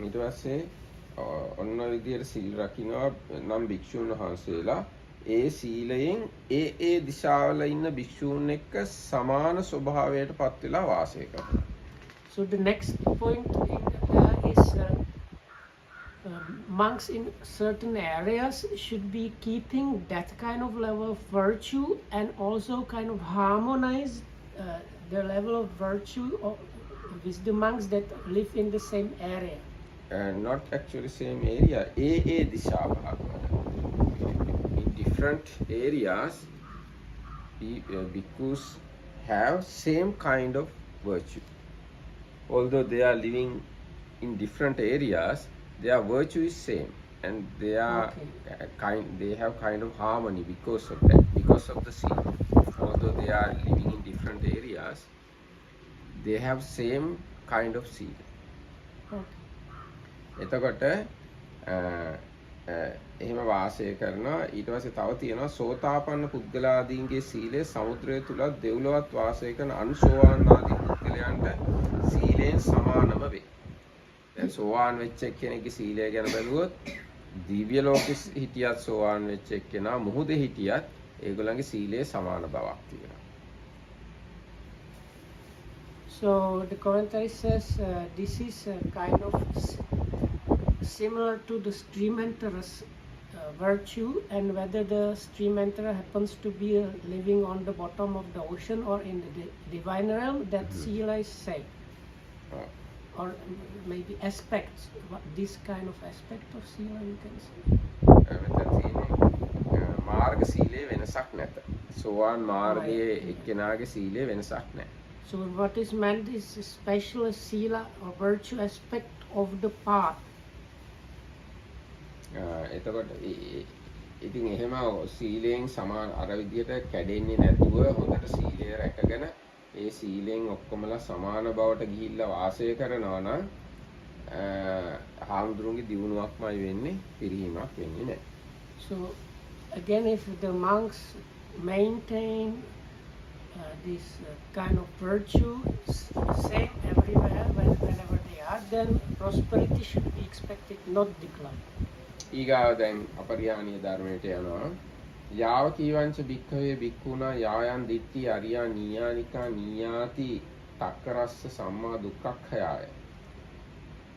ඊට පස්සේ ඔන්න විදියට සීල් රකින්නවා නම් භික්ෂුන් වහන්සේලා ඒ සීලයෙන් ඒ දිශාවල ඉන්න භික්ෂූන් එක්ක සමාන ස්වභාවයට පත් වෙලා වාසය කරනවා. So the next point is monks in certain areas should be keeping that kind of level of virtue and also kind of harmonize the level of virtue with the monks that live in the same area. Not actually same area. A දිශාව in different areas, bhikkhus have same kind of virtue. Although they are living in different areas, their virtue is same, and they are they have kind of harmony because of that, because of the seal. Although they are living in different areas, they have same kind of seal. එතකොට එහෙම වාසය කරනවා. ඊට පස්සේ තව තියෙනවා සෝතාපන්න පුද්ගලාදීන්ගේ සීලය සමුද්‍රය තුලත් දෙව්ලොවත් වාසය කරන අනුසෝවාන් ආදී පුද්ගලයන්ට සීලයෙන් සමානම වේ. දැන් සෝවාන් වෙච්ච කෙනෙක්ගේ සීලය ගැන බැලුවොත් දිව්‍ය ලෝකෙ හිටියත් සෝවාන් වෙච්ච කෙනා මුහුදේ හිටියත් ඒගොල්ලන්ගේ සීලයේ සමාන බවක් තියෙනවා. So the commentary says this is kind of similar to the stream enterer's virtue, and whether the stream enterer happens to be living on the bottom of the ocean or in the divine realm, that sila is same. Or maybe aspects, this kind of aspect of sila you can say. මාර්ග සීලේ වෙනසක් නැත. සෝවාන් මාර්ගයේ එක්කෙනාගේ සීලේ වෙනසක් නැහැ. So what is meant is a special sila or virtue aspect of the path. එතකොට ඉතින් එහෙම සීලයෙන් සමාන අර විදියට කැඩෙන්නේ නැතුව හොඳට සීලය රැකගෙන ඒ සීලෙන් ඔක්කොමලා සමාන බවට ගිහිල්ලා වාසය කරනවා නම් හාමුදුරුවන්ගේ දියුණුවක්මයි වෙන්නේ, පිරිහීමක් වෙන්නේ නැහැ. So again, if the monks maintain this kind of virtue same everywhere whenever they are, then prosperity should be expected, not decline. ඊගාව දැන් අපරිහානීය ධර්මයට යනවා. යාව කීවංච භික්ඛවේ භික්ඛුනා යායන් දිට්ඨි අරියා නීයානිකා නීයාති තක්කරස්ස සම්මා දුක්ඛක්ඛයාය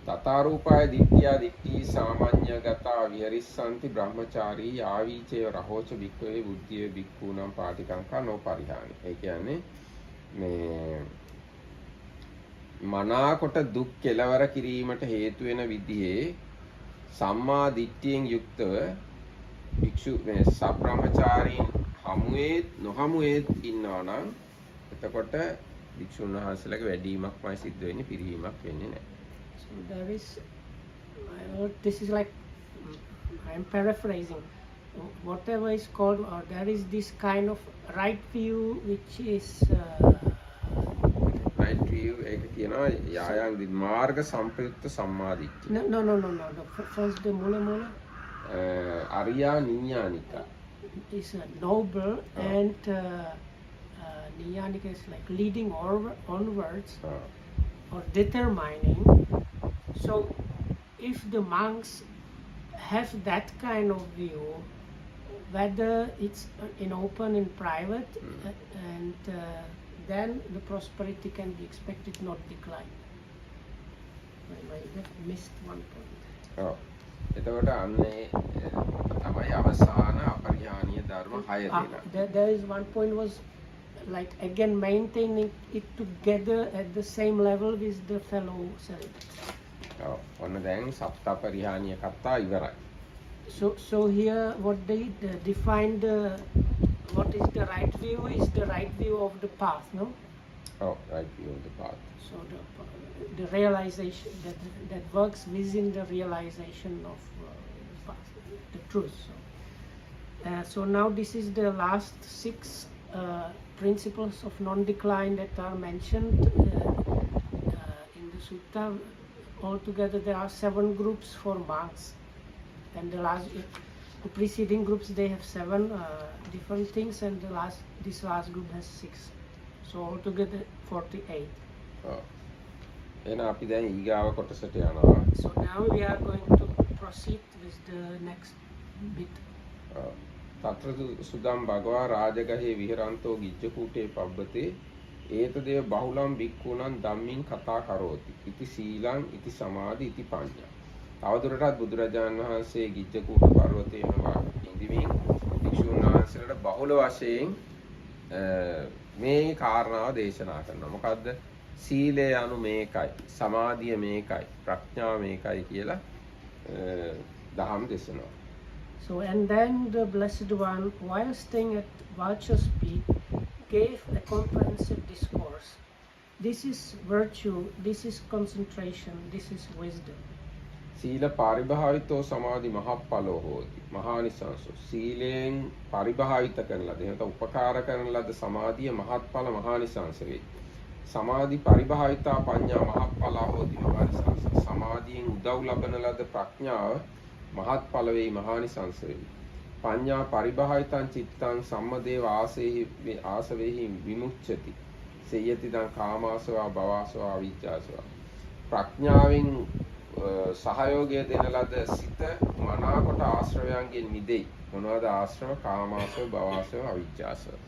තතාරූපාය දිට්ඨියා දිට්ඨි සාමාන්‍යගතා විහරිස්සanti බ්‍රහ්මචාරී යාවීචේ රහෝච භික්ඛවේ බුද්ධිය භික්ඛූනම් පාටිකංකා නොපරිහානි. ඒ කියන්නේ මේ මනාකොට දුක් කෙලවර කිරීමට හේතු වෙන විදිහේ සම්මා දිට්ඨියෙන් යුක්තව භික්ෂු මේ සබ්‍රහ්මචාරීන් හමුවේ නොහමුවේ ඉන්නවා නම් එතකොට භික්ෂුන් වහන්සේලාගේ වැඩිවීමක්මයි සිද්ධ වෙන්නේ, පිරිහීමක් වෙන්නේ නැහැ. So there is, this is like, I'm paraphrasing, whatever is called, or there is this kind of right view which is right view ඒක කියනවා යායන් මාර්ග සම්ප්‍රයුක්ත සම්මා දිට්ඨිය. no. First the mula අරියා නීයානිකා is noble and Niyanika is like leading onwards or determining. So if the monks have that kind of view, whether it's in open, in private, and then the prosperity can be expected, not decline. I missed one point. ඔව්. එතකොට අන්නේ තමයි අවසාන අපරිහානීය ධර්ම 6 දෙනා. There is one point was like again maintaining it together at the same level with the fellow celibates. ඔව්. ඔන්න දැන් සප්ත අපරිහානීය කතා ඉවරයි. So here what they defined what is the right view is the right view of the path, no? Oh, right view of the path. So the realization that works within the realization of path, the truth. So now this is the last 6 principles of non-decline that are mentioned in the sutta. Altogether there are 7 groups for monks, and the preceding groups they have 7 different things, and this last group has 6. So altogether 48. ඔව්. එහෙනම් අපි දැන් ඊගාව කොටසට යනවා. So now we are going to proceed with the next bit. තත්‍ර සුදම් භගවා රාජගහේ විහරන්තෝ ගිජ්ජකූටේ පබ්බතේ ඒතදේව බහුලම් බික්ඛූණං ධම්මින් කතා කරෝති. ඉති සීලං ඉති සමාධි ඉති පඤ්ඤා. තවදුරටත් බුදුරජාණන් වහන්සේ ගිජ්ජකූට පර්වතයේම ඉඳිමින් භික්ෂුන් වහන්සේලාට බහුල වශයෙන් මේ කාරණාව දේශනා කරනවා. මොකද්ද? සීලය anu මේකයි, සමාධිය මේකයි, ප්‍රඥාව මේකයි කියලා දහම් දේශනාව. So and then the Blessed One, while staying at Vachaspati, gave a comprehensive discourse. This is virtue, this is concentration, this is wisdom. සීල පරිභාවිතෝ සමාධි මහප්පලෝ හෝති. මහානිසංසෝ. සීලෙන් පරිභාවිත කරන ලද එහෙනම් උපකාර කරන ලද සමාධිය මහත්ඵල මහානිසංස වේ. සමාධි පරිභාවිතා පඤ්ඤා මහප්ඵලා හෝති මහානිසංස. සමාධියෙන් උදව් ලබන ලද ප්‍රඥාව මහත්ඵල වේ මහානිසංස වේ. පඤ්ඤා පරිභාවිතං චිත්තං සම්මදේව ආසවේහි විමුච්ඡති. සේයති දං කාමාසවා භවසවා අවිජ්ජාසවා. ප්‍රඥාවෙන් සහයෝගය දෙන ලද සිත මනාකොට ආශ්‍රවයන්ගෙන් මිදෙයි. මොනවාද ආශ්‍රව? කාමාශ්‍රව, භවශ්‍රව, අවිජ්ජාශ්‍රව.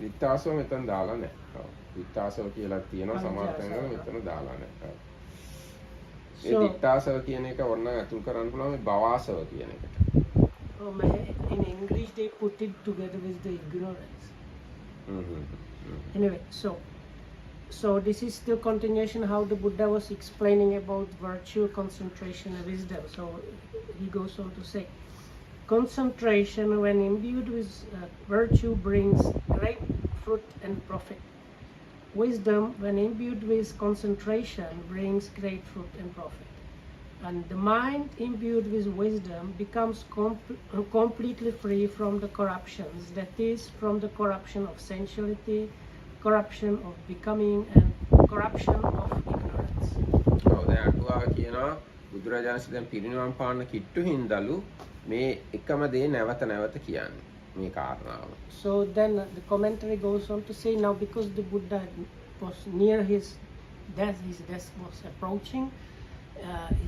විත්තාසව මෙතන දාලා නැහැ. ඔව්. විත්තාසව කියලා තියෙනවා සමාර්ථකව මෙතන දාලා නැහැ. ඒ විත්තාසව කියන එක ඕන අතුල් කරන්න පුළුවන් මේ භවශ්‍රව කියන එකට. In English they put it together with the ignorance. Anyway, so this is the continuation how the Buddha was explaining about virtue, concentration, and wisdom. So he goes on to say, concentration when imbued with virtue brings great fruit and profit. Wisdom when imbued with concentration brings great fruit and profit. And the mind imbued with wisdom becomes completely free from the corruptions, that is, from the corruption of sensuality, corruption of becoming, and corruption of ignorance. ඔව් දැන් අටුවාව කියනවා බුදුරජාණන් වහන්සේ දැන් පිරිනිවන් පාන්න කිට්ටු හින්දලු මේ එකම දේ නැවත නැවත කියන්නේ මේ කාරණාව. So then the commentary goes on to say, now because the Buddha was near his death was approaching,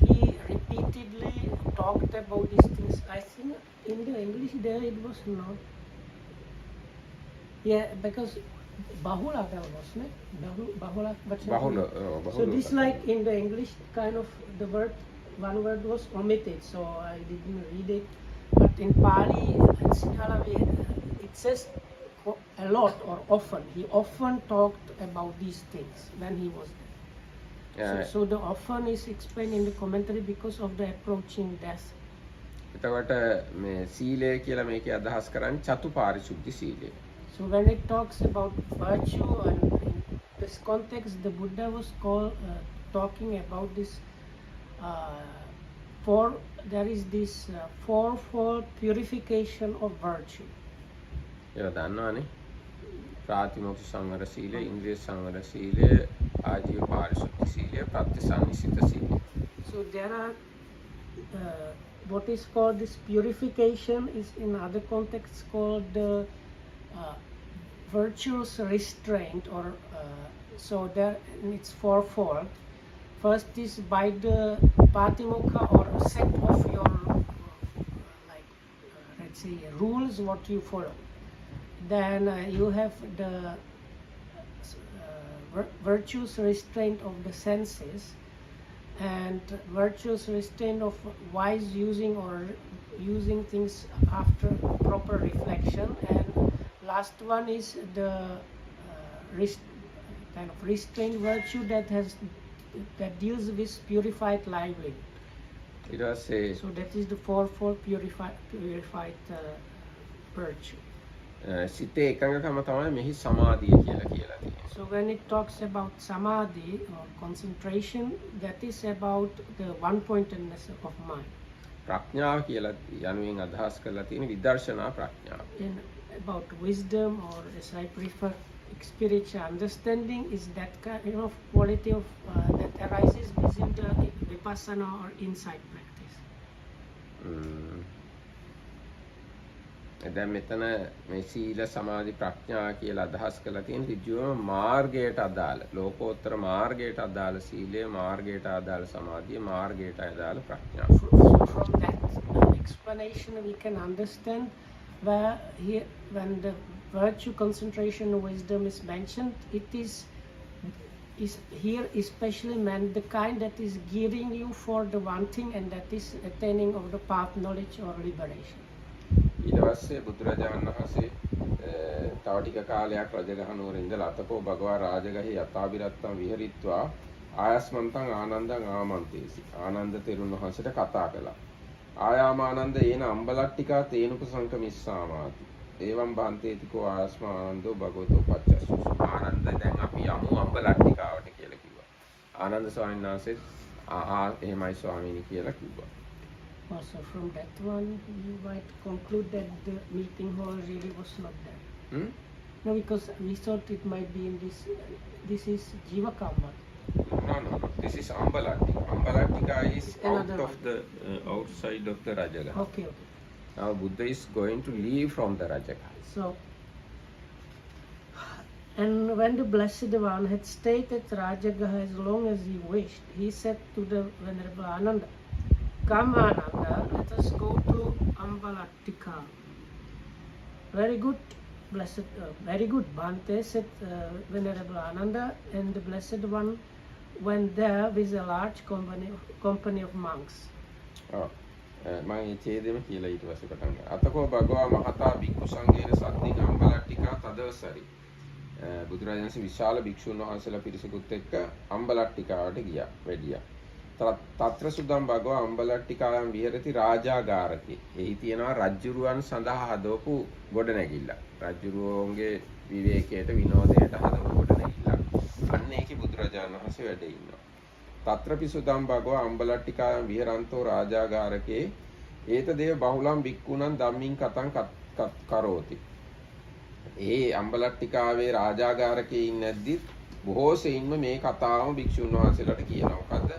he repeatedly talked about these things. I think in the English there it was not. Yeah, because Bahula there was, no? Bahula. Bahula. So this like in the English kind of the word, one word was omitted, so I didn't read it. But in Pali and Sinhala it says a lot or often. He often talked about these things when he was there. So the often is explained in the commentary because of the approaching death. එතකොට මේ සීලය කියලා මේකේ අදහස් කරන්නේ චතුපාරිශුද්ධි සීලය. So when it talks about virtue and in this context, the Buddha was talking about this there is this fourfold purification of virtue. ඒක දන්නවනේ. ප්‍රාතිමෝක්ෂ සංවර සීලය, ඉන්ද්‍රිය සංවර සීලය, ආජීව පාරිශුද්ධ සීලය, ප්‍රත්‍යසන්නිසිත සීලය. So there are what is called this purification is in other contexts called the virtuous restraint, or so there it's fourfold. First is by the patimokha or set of your let's say rules what you follow. Then you have the virtuous restraint of the senses, and virtuous restraint of wise using or using things after proper reflection, and last one is the kind of restraint virtue that deals with purified livelihood. ඊට පස්සේ So that is the fourfold purified virtue. සිතේ එකඟකම තමයි මෙහි සමාධිය කියලා තියෙන්නේ. So when it talks about samadhi or concentration, that is about the one-pointedness of mind. ප්‍රඥාව කියලා යනුවෙන් අදහස් කරලා තියෙන විදර්ශනා ප්‍රඥාව. And about wisdom, or as I prefer, spiritual understanding, is that kind of quality of that arises within the vipassana or insight practice. දැන් මෙතන මේ සීල සමාධි ප්‍රඥා කියලා අදහස් කරලා තියෙන ඍජුවම මාර්ගයට අදාළ ලෝකෝත්තර මාර්ගයට අදාළ සීලය, මාර්ගයට අදාළ සමාධිය, මාර්ගයට අදාළ ප්‍රඥාව. So from that explanation we can understand where here when the virtue, concentration, wisdom is mentioned, it is here especially meant the kind that is gearing you for the one thing, and that is attaining of the path, knowledge or liberation. ඊට පස්සේ බුදුරජාණන් වහන්සේ තව ටික කාලයක් රජගහ නුවර ඉඳලා අතකෝ භගවා රාජගහේ යථාබිරත්තම් විහරිත්වා ආයස්මන්තං ආනන්දං ආමන්තේසි. ආනන්ද තෙරුන් වහන්සේට කතා කළා. ආයාමානන්ද ඒන අම්බලට්ටිකා තේනුපසංකමිස්සාමාති. ඒවම් බන්තේතිකෝ ආයස්ම ආනන්දෝ භගවතෝ පච්චස්සු. ආනන්ද දැන් අපි යමු අම්බලට්ටිකාවට කියලා කිව්වා. ආනන්ද ස්වාමීන් වහන්සේ එහෙමයි ස්වාමීනි කියලා කිව්වා. Also from that one you might conclude that the meeting hall really was not there. No, because we thought it might be in this is Jiva Kamma. No. This is Ambalattika. Ambalattika is Another out of the outside of the Rajagaha. Okay. Now Buddha is going to leave from the Rajagaha. So, and when the Blessed One had stayed at Rajagaha as long as he wished, he said to the Venerable Ananda, "Come, Ananda, let us go to Ambalattika." Very good, very good, Bhante, said Venerable Ananda, and the Blessed One went there with a large company of monks. මම මේ ඡේදෙම කියලා ඊට පස්සේ පටන් ගන්නවා. අතකෝ භගවා මහතා භික්ඛු සංඝේන සත්තිං අම්බලට්ටිකා තදවසරි. බුදුරජාණන් වහන්සේ විශාල භික්ෂුන් වහන්සේලා පිරිසකුත් එක්ක අම්බලට්ටිකාවට ගියා, වැඩියා. තත්‍ර සුදම් භගවා අම්බලට්ටිකායන් විහෙරති රාජාගාරකේ. එහි තියෙනවා රජ්ජුරුවන් සඳහා හදවපු ගොඩනැගිල්ල. රජ්ජුරුවන්ගේ විවේකයට විනෝදයට හදපු ගොඩනැගිල්ල. අන්න ඒකේ බුදුරජාණන් වහන්සේ වැඩ ඉන්නවා. තත්‍රපි සුදම් භගවා අම්බලට්ටිකායන් විහෙරන්තෝ රාජාගාරකේ ඒත දේව බහුලම් භික්ඛුණන් ධම්මින් කතං කරෝති. ඒ අම්බලට්ටිකාවේ රාජාගාරකේ ඉන්නේද්දි බොහෝ සෙයින්ම මේ කතාවම භික්ෂුන් වහන්සේලාට කියනවා. මොකද්ද?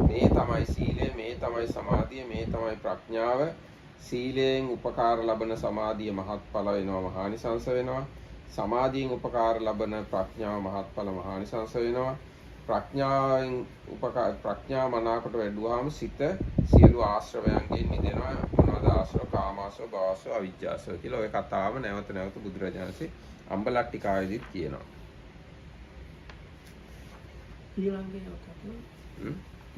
මේ තමයි සීලය, මේ තමයි සමාධිය, මේ තමයි ප්‍රඥාව. සීලයෙන් උපකාර ලබන සමාධිය මහත්ඵල වෙනවා, මහානිසංස වෙනවා. සමාධියෙන් උපකාර ලබන ප්‍රඥාව මහත්ඵල මහානිසංස වෙනවා. ප්‍රඥාව මනාකොට වැඩුවාම සිත සියලු ආශ්‍රවයන්ගෙන් මිදෙනවා. මොනවාද ආශ්‍රව? කාමාශ්‍රව, භවශ්‍රව, අවිජ්ජාශ්‍රව කියලා ඔය කතාව නැවත නැවත බුදුරජාණන්සේ අම්බලට්ටිකාවේදීත් කියනවා.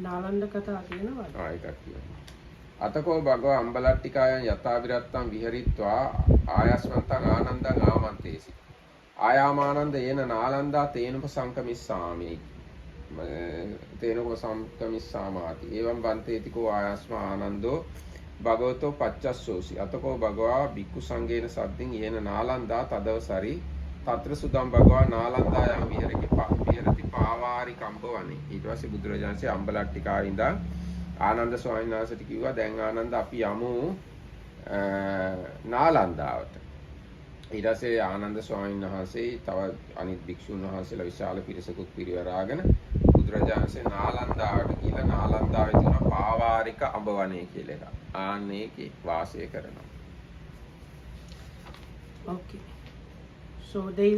නාලන්ද කතා කියනවා. එකක් කියනවා. අතකෝ භගවා අම්බලට්ටිකායන් යථාවිරත්තම් විහරිත්වා ආයස්මන්තං ආනන්දං ආමන්තේසි. ආයාමානන්ද ඒන නාලන්දා තේනුපසංකමිස්සාමි. තේනුපසංකමිස්සාමාති. එවං බන්තේතිකෝ ආයස්ම ආනන්දෝ භගවතෝ පච්චස්සෝසි. අතකෝ භගවා භික්ඛු සංඝේන සද්දින් ඒන නාලන්දා තදවසරි තත්‍ර සුදම් භගවා නාලන්දායන් විහෙරති පාවාරි කම්පවනේ. ඊට පස්සේ බුදුරජාණන්සේ අම්බලට්ටිකාවේ ඉඳන් ආනන්ද ස්වාමීන් වහන්සේට කිව්වා දැන් ආනන්ද අපි යමු නාලන්දාවට. ඊට පස්සේ ආනන්ද ස්වාමීන් වහන්සේ තව අනිත් භික්ෂුන් වහන්සේලා විශාල පිරිසකුත් පිරිවරාගෙන බුදුරජාණන්සේ නාලන්දාවට ගිහලා නාලන්දාවේ තියෙන පාවාරික අඹ වනේ කියලා එකක්. ආන්නේකේ වාසය කරනවා. Okay. So then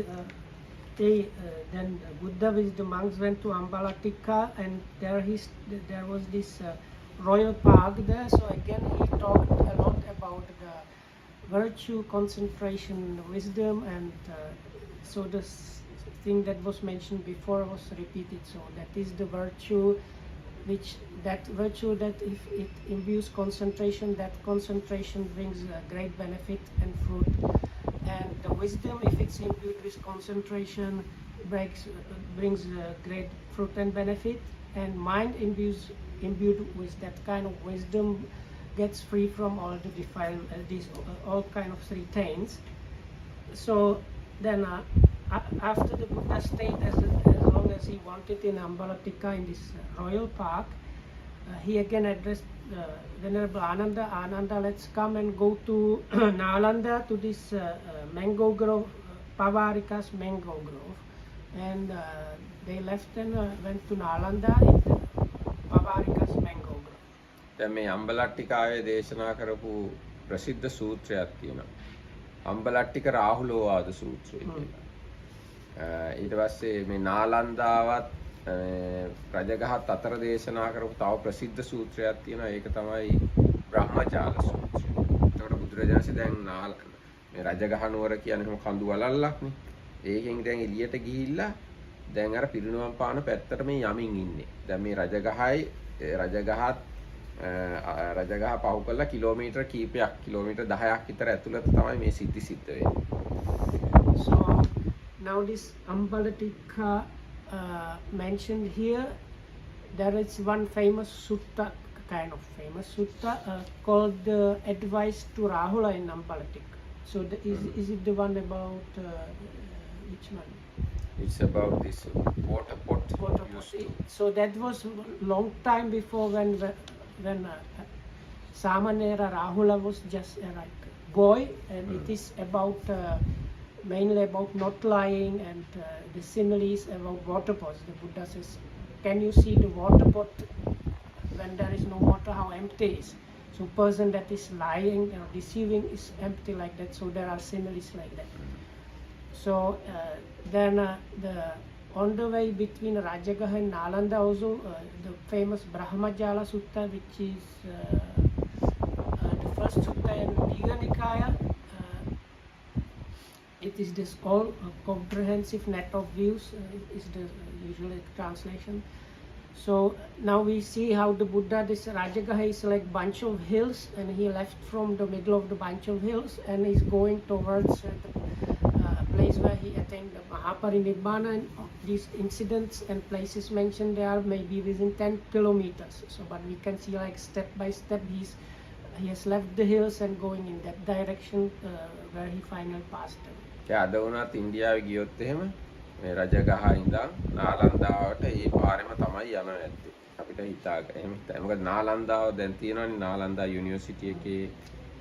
Buddha with the monks went to Ambalattika, and there was this royal park there. So again he talked a lot about the virtue, concentration, wisdom, and so the thing that was mentioned before was repeated. So that is the virtue, that if it imbues concentration, that concentration brings great benefit and fruit. And the wisdom, if it's imbued with concentration, brings great fruit and benefit. And mind imbued with that kind of wisdom gets free from all the all kind of three taints. So then after the Buddha stayed as long as he wanted in Ambalatika, in this royal park, he again addressed Venerable Ananda, let's come and go to Nalanda, to this mango grove, Pavarika's mango grove. And they left and went to Nalanda in the Pavarika's mango grove. දැන් මේ අම්බලට්ටිකාවේ දේශනා කරපු ප්‍රසිද්ධ සූත්‍රයක් තියෙනවා. අම්බලට්ටික රාහුලෝවාද සූත්‍රය කියලා. ඊට පස්සේ මේ නාලන්දාවත් රජගහත් අතර දේශනා කරපු තව ප්‍රසිද්ධ සූත්‍රයක් තියෙනවා. ඒක තමයි බ්‍රහ්මජාල සූත්‍රය. එතකොට බුදුරජාණන්සේ දැන් මේ රජගහ නුවර කියන්නේ කොහොම කඳු වලල්ලක්නේ. ඒකෙන් දැන් එළියට ගිහිල්ලා දැන් අර පිරිනුවම් පාන පැත්තට මේ යමින් ඉන්නේ. දැන් මේ රජගහයි රජගහ පහු කළා කිලෝමීටර් කීපයක්, කිලෝමීටර් 10ක් විතර ඇතුළත තමයි මේ සිද්ධි සිද්ධ වෙන්නේ. So now this Ambalatika mentioned here, there is one famous sutta, kind of famous sutta called the Advice to Rahula in Ambalatika. So is it the one about which one? It's about this water pot. So that was long time before when Samanera Rahula was just like a boy, and it is about mainly about not lying, and the similes about water pots. The Buddha says, can you see the water pot when there is no water, how empty it is? So person that is lying or deceiving is empty like that. So there are similes like that. So then on the way between Rajagaha and Nalanda also, the famous Brahmajala Sutta, which is the first sutta in Digha Nikaya. It is this all comprehensive net of views, is the usual translation. So now we see how the Buddha, this Rajagaha is like bunch of hills, and he left from the middle of the bunch of hills and is going towards the place where he attained the Maha parinibbana. And these incidents and places mentioned there may be within 10 kilometers. So but we can see like step by step he has left the hills and going in that direction where he finally passed away. අද වුණත් ඉන්දියාවේ ගියොත් එහෙම මේ රජගහ ඉඳන් නාලන්දාවට ඒ පාරෙම තමයි යනවා ඇත්තේ. අපිට එහෙම හිතයි. මොකද නාලන්දාව දැන් තියෙනවානේ, නාලන්දා යුනිවර්සිටි එකේ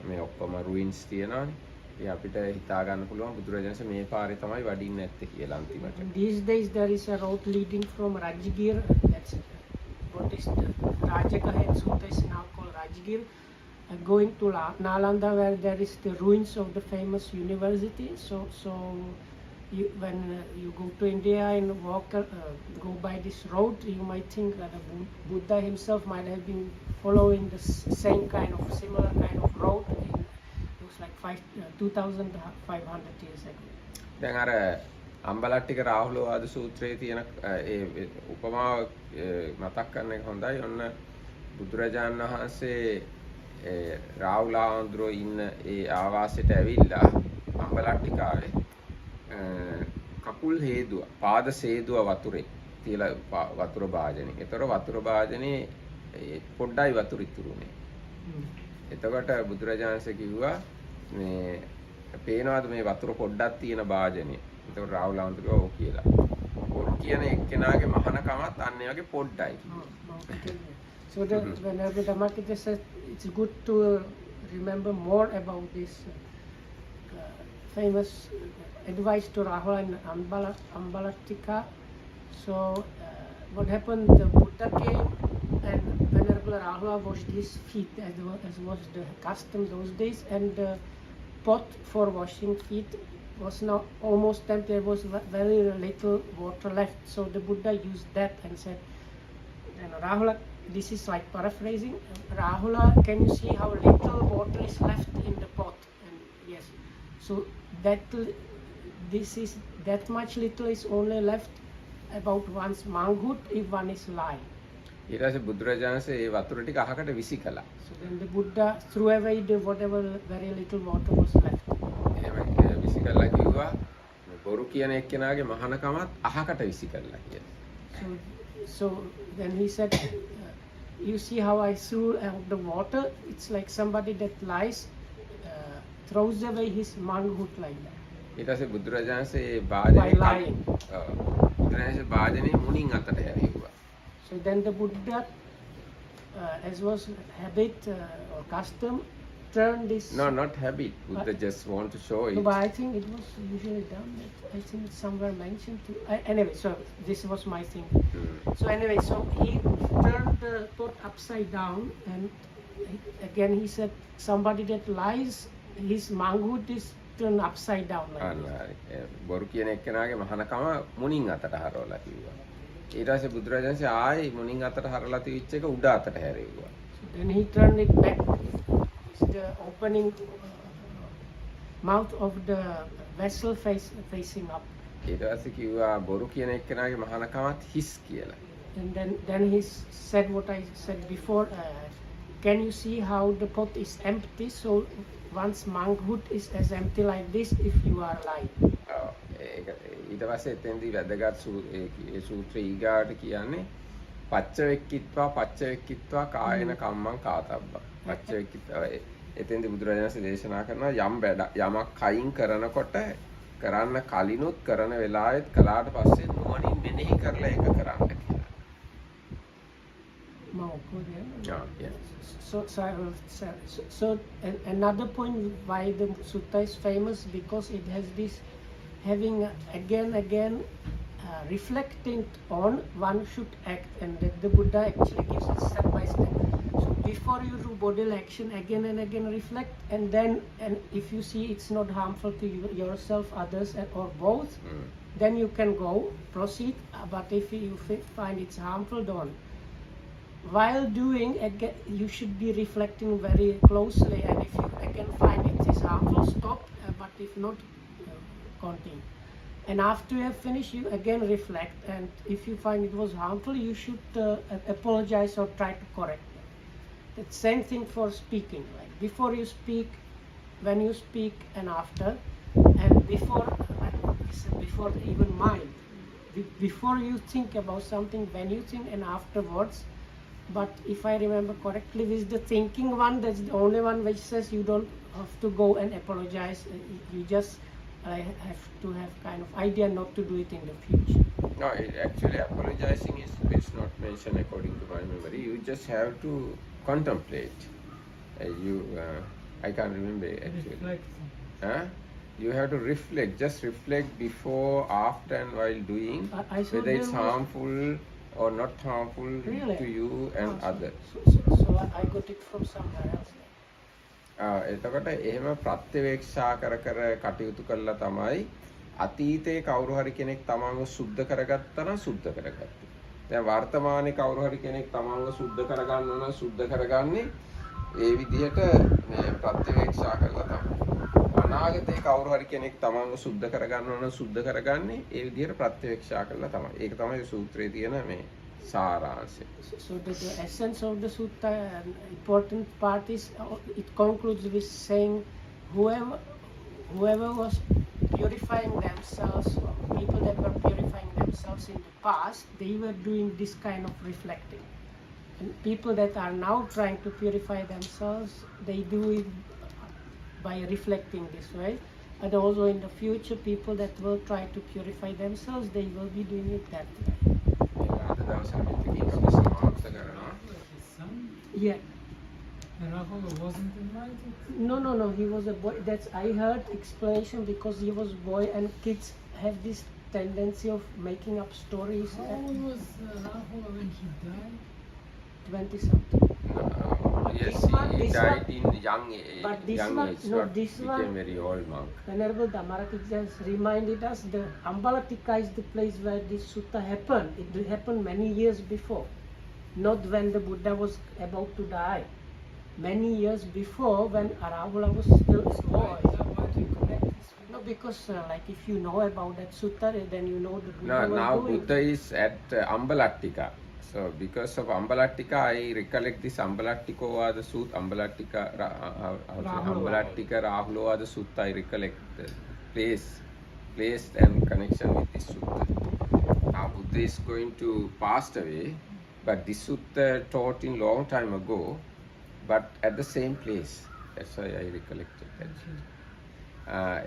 මේ ඔක්කොම රුයින්ස් තියෙනවානේ. ඒ අපිට හිතා ගන්න පුළුවන් බුදුරජාණන්සේ මේ පාරේ තමයි වඩින්න ඇත්තේ කියලා අන්තිමට. These days there is a road leading from Rajgir, that's what is the Rajagaha Sutta is now called Rajgir, going to Nalanda, where there is the ruins of the famous university. So when you go to India and go by this road, you might think that the Buddha himself might have been following the same kind of, similar kind of road. It was like 2,500 years ago. දැන් අර අම්බලට්ටික රාහුලෝවාද සූත්‍රයේ තියෙන ඒ උපමාව මතක් කරන එක හොඳයි. ඔන්න බුදුරජාණන් වහන්සේ රාහුලාඳුරෝ ඉන්න ඒ ආවාසයට ඇවිල්ලා අම්බලට්ටිකාවේ කකුල් හේදුවා, පාද සේදුවා වතුරේ තියලා වතුර භාජනේ. ඒතර වතුර භාජනේ පොඩ්ඩයි වතුර ඉතුරුනේ. එතකොට බුදුරජාණන්සේ කිව්වා මේ පේනවාද මේ වතුර පොඩ්ඩක් තියෙන භාජනේ. එතකොට රාහුලාඳුරෝ ඔව් කියලා. පොඩ් කියන එක්කෙනාගේ මහානකමත් අන්න ඒ වගේ පොඩ්ඩයි. So whenever Dhammakita said it's good to remember more about this famous advice to Rahula and Ambalatika. So what happened, the Buddha came and Venerable Rahula washed his feet as was the custom those days, and the pot for washing feet was now almost empty. There was very little water left. So the Buddha used that and said, Rahula, this is like paraphrasing, Rahula, can you see how little water is left in the pot? And Yes. So that this is that much little is only left about one's manhood if one is lying. ඊට පස්සේ බුදුරජාණන්සේ ඒ වතුර ටික අහකට විසි කළා. So then the Buddha threw away the whatever very little water was left. එහෙම විසි කළා කිව්වා බොරු කියන එක්කෙනාගේ මහානකමත් අහකට විසි කළා කියලා. So then he said, you see how I threw out the water? It's like somebody that lies, throws away his manhood like that. ඊට පස්සේ බුදුරජාණන්සේ ඒ By වාදනේ lying. බුදුරජාණන්සේ වාදනේ මුණින් අතට හැරෙව්වා. So then the Buddha, as was habit or custom, turned this. No, not habit. Buddha just want to show No, it. but I think it was usually done. I think it's somewhere mentioned. Anyway, so this was my thing. So anyway, so he turned the pot upside down, and again he said, somebody that lies, his manhood is turned upside down. Like අන්න this. හරි. බොරු කියන එක්කෙනාගේ මහානකම මුණින් අතට හරවලා කිව්වා. ඊට පස්සේ බුදුරජාණන්සේ ආයේ මුණින් අතට හරවලා තියච්ච එක උඩ අතට හැරෙව්වා. So then he turned it back. It's the opening mouth of the vessel facing up. ඊට පස්සේ කිව්වා බොරු කියන එක්කෙනාගේ මහානකමත් හිස් කියලා. And then he said what I said before. Can you see how the pot is empty? So one's manhood is as empty like this if you are lying. ඔව්. ඒක ඊට පස්සේ එතෙන්දී වැදගත් ඒ සූත්‍රය ඊගාට කියන්නේ පච්චවෙක්කිත්වා කායන කම්මං කාතබ්බ. පච්චවෙක්කිත්වා එතෙන්දී බුදුරජාණන්සේ දේශනා කරනවා යම් යමක් කයින් කරනකොට කරන්න කලිනුත් කරන වෙලාවෙත් කළාට පස්සේ නුවණින් මෙනෙහි කරලා ඒක කරන්න කියලා. Yeah. So another point why the sutta is famous, because it has this having again reflecting on one should act, and that the Buddha actually gives it step by step. So before you do bodily action, again and again reflect, and then if you see it's not harmful to yourself, others, or both, then you can go proceed. But if you find it's harmful, don't. While doing, again, you should be reflecting very closely, and if you again find it is harmful, stop. But if not, continue. And after you have finished, you again reflect, and if you find it was harmful, you should apologize or try to correct it. The same thing for speaking. Like before you speak, when you speak, and after, and before even mind. Before you think about something, when you think, and afterwards. But if I remember correctly, with the thinking one, that's the only one which says you don't have to go and apologize. You just have to have kind of idea not to do it in the future. No, actually apologizing is not mentioned according to my memory. You just have to contemplate. I can't remember actually. Reflect. You have to reflect. Just reflect before, after, and while doing I saw whether it's there was- harmful or not harmful Really? to you and others. So I got it from somewhere else. එතකොට එහෙම ප්‍රත්‍යවේක්ෂා කර කටයුතු කළා තමයි අතීතේ කවුරු හරි කෙනෙක් තමන්ව සුද්ධ කරගත්තා නම් සුද්ධ කරගත්තා. දැන් වර්තමානයේ කවුරු හරි කෙනෙක් තමන්ව සුද්ධ කරගන්න නම් සුද්ධ කරගන්නේ ඒ විදිහට මේ ප්‍රත්‍යවේක්ෂා කරලා තමයි. අනාගතේ කවුරු හරි කෙනෙක් තමන්ව සුද්ධ කරගන්න නම් සුද්ධ කරගන්නේ ඒ විදිහට ප්‍රත්‍යවේක්ෂා කරලා තමයි. ඒක තමයි සූත්‍රයේ තියෙන මේ සාරාංශය. So the essence of the sutta, important part is it concludes with saying whoever was purifying themselves, or people that were purifying themselves in the past, they were doing this kind of reflecting. And people that are now trying to purify themselves, they do it by reflecting this way. And also in the future, people that will try to purify themselves, they will be doing it that way. අද දවසේ මෙතකින් අපි සමාප්ත කරනවා. His son, Yeah. Rahula wasn't invited. No. He was a boy. That's I heard explanation because he was boy, and kids have this tendency of making up stories. How old was Rahula when he died? 20 something. Yes, This one- he this died one- in young age. But this young one- age, no, not this became one- very old monk. Venerable Dhammaraka just reminded us the Ambalatika is the place where this sutta happened. It happened many years before, not when the Buddha was about to die. Many years before, when Rahula was still a boy. Why because like if you know about that sutta, then you know the Buddha Now, was now doing. Buddha is at Ambalattika. So because of Ambalattika, I recollect this Ambalattikova Sutta, Ambalattika Rahulova Sutta, I recollect the place and connection with this Sutta. Now Buddha is going to pass away, but this Sutta taught in long time ago, but at the same place. That's why I recollected that.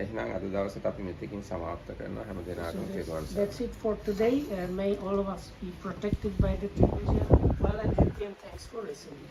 එහෙනම් අද දවසට අපි මෙතකින් සමාප්ත කරනවා හැම දිනකටම තෙරුවන් සරණයි. That's it for today. May all of us be protected by the triple gem. Well and happy, and thanks for listening.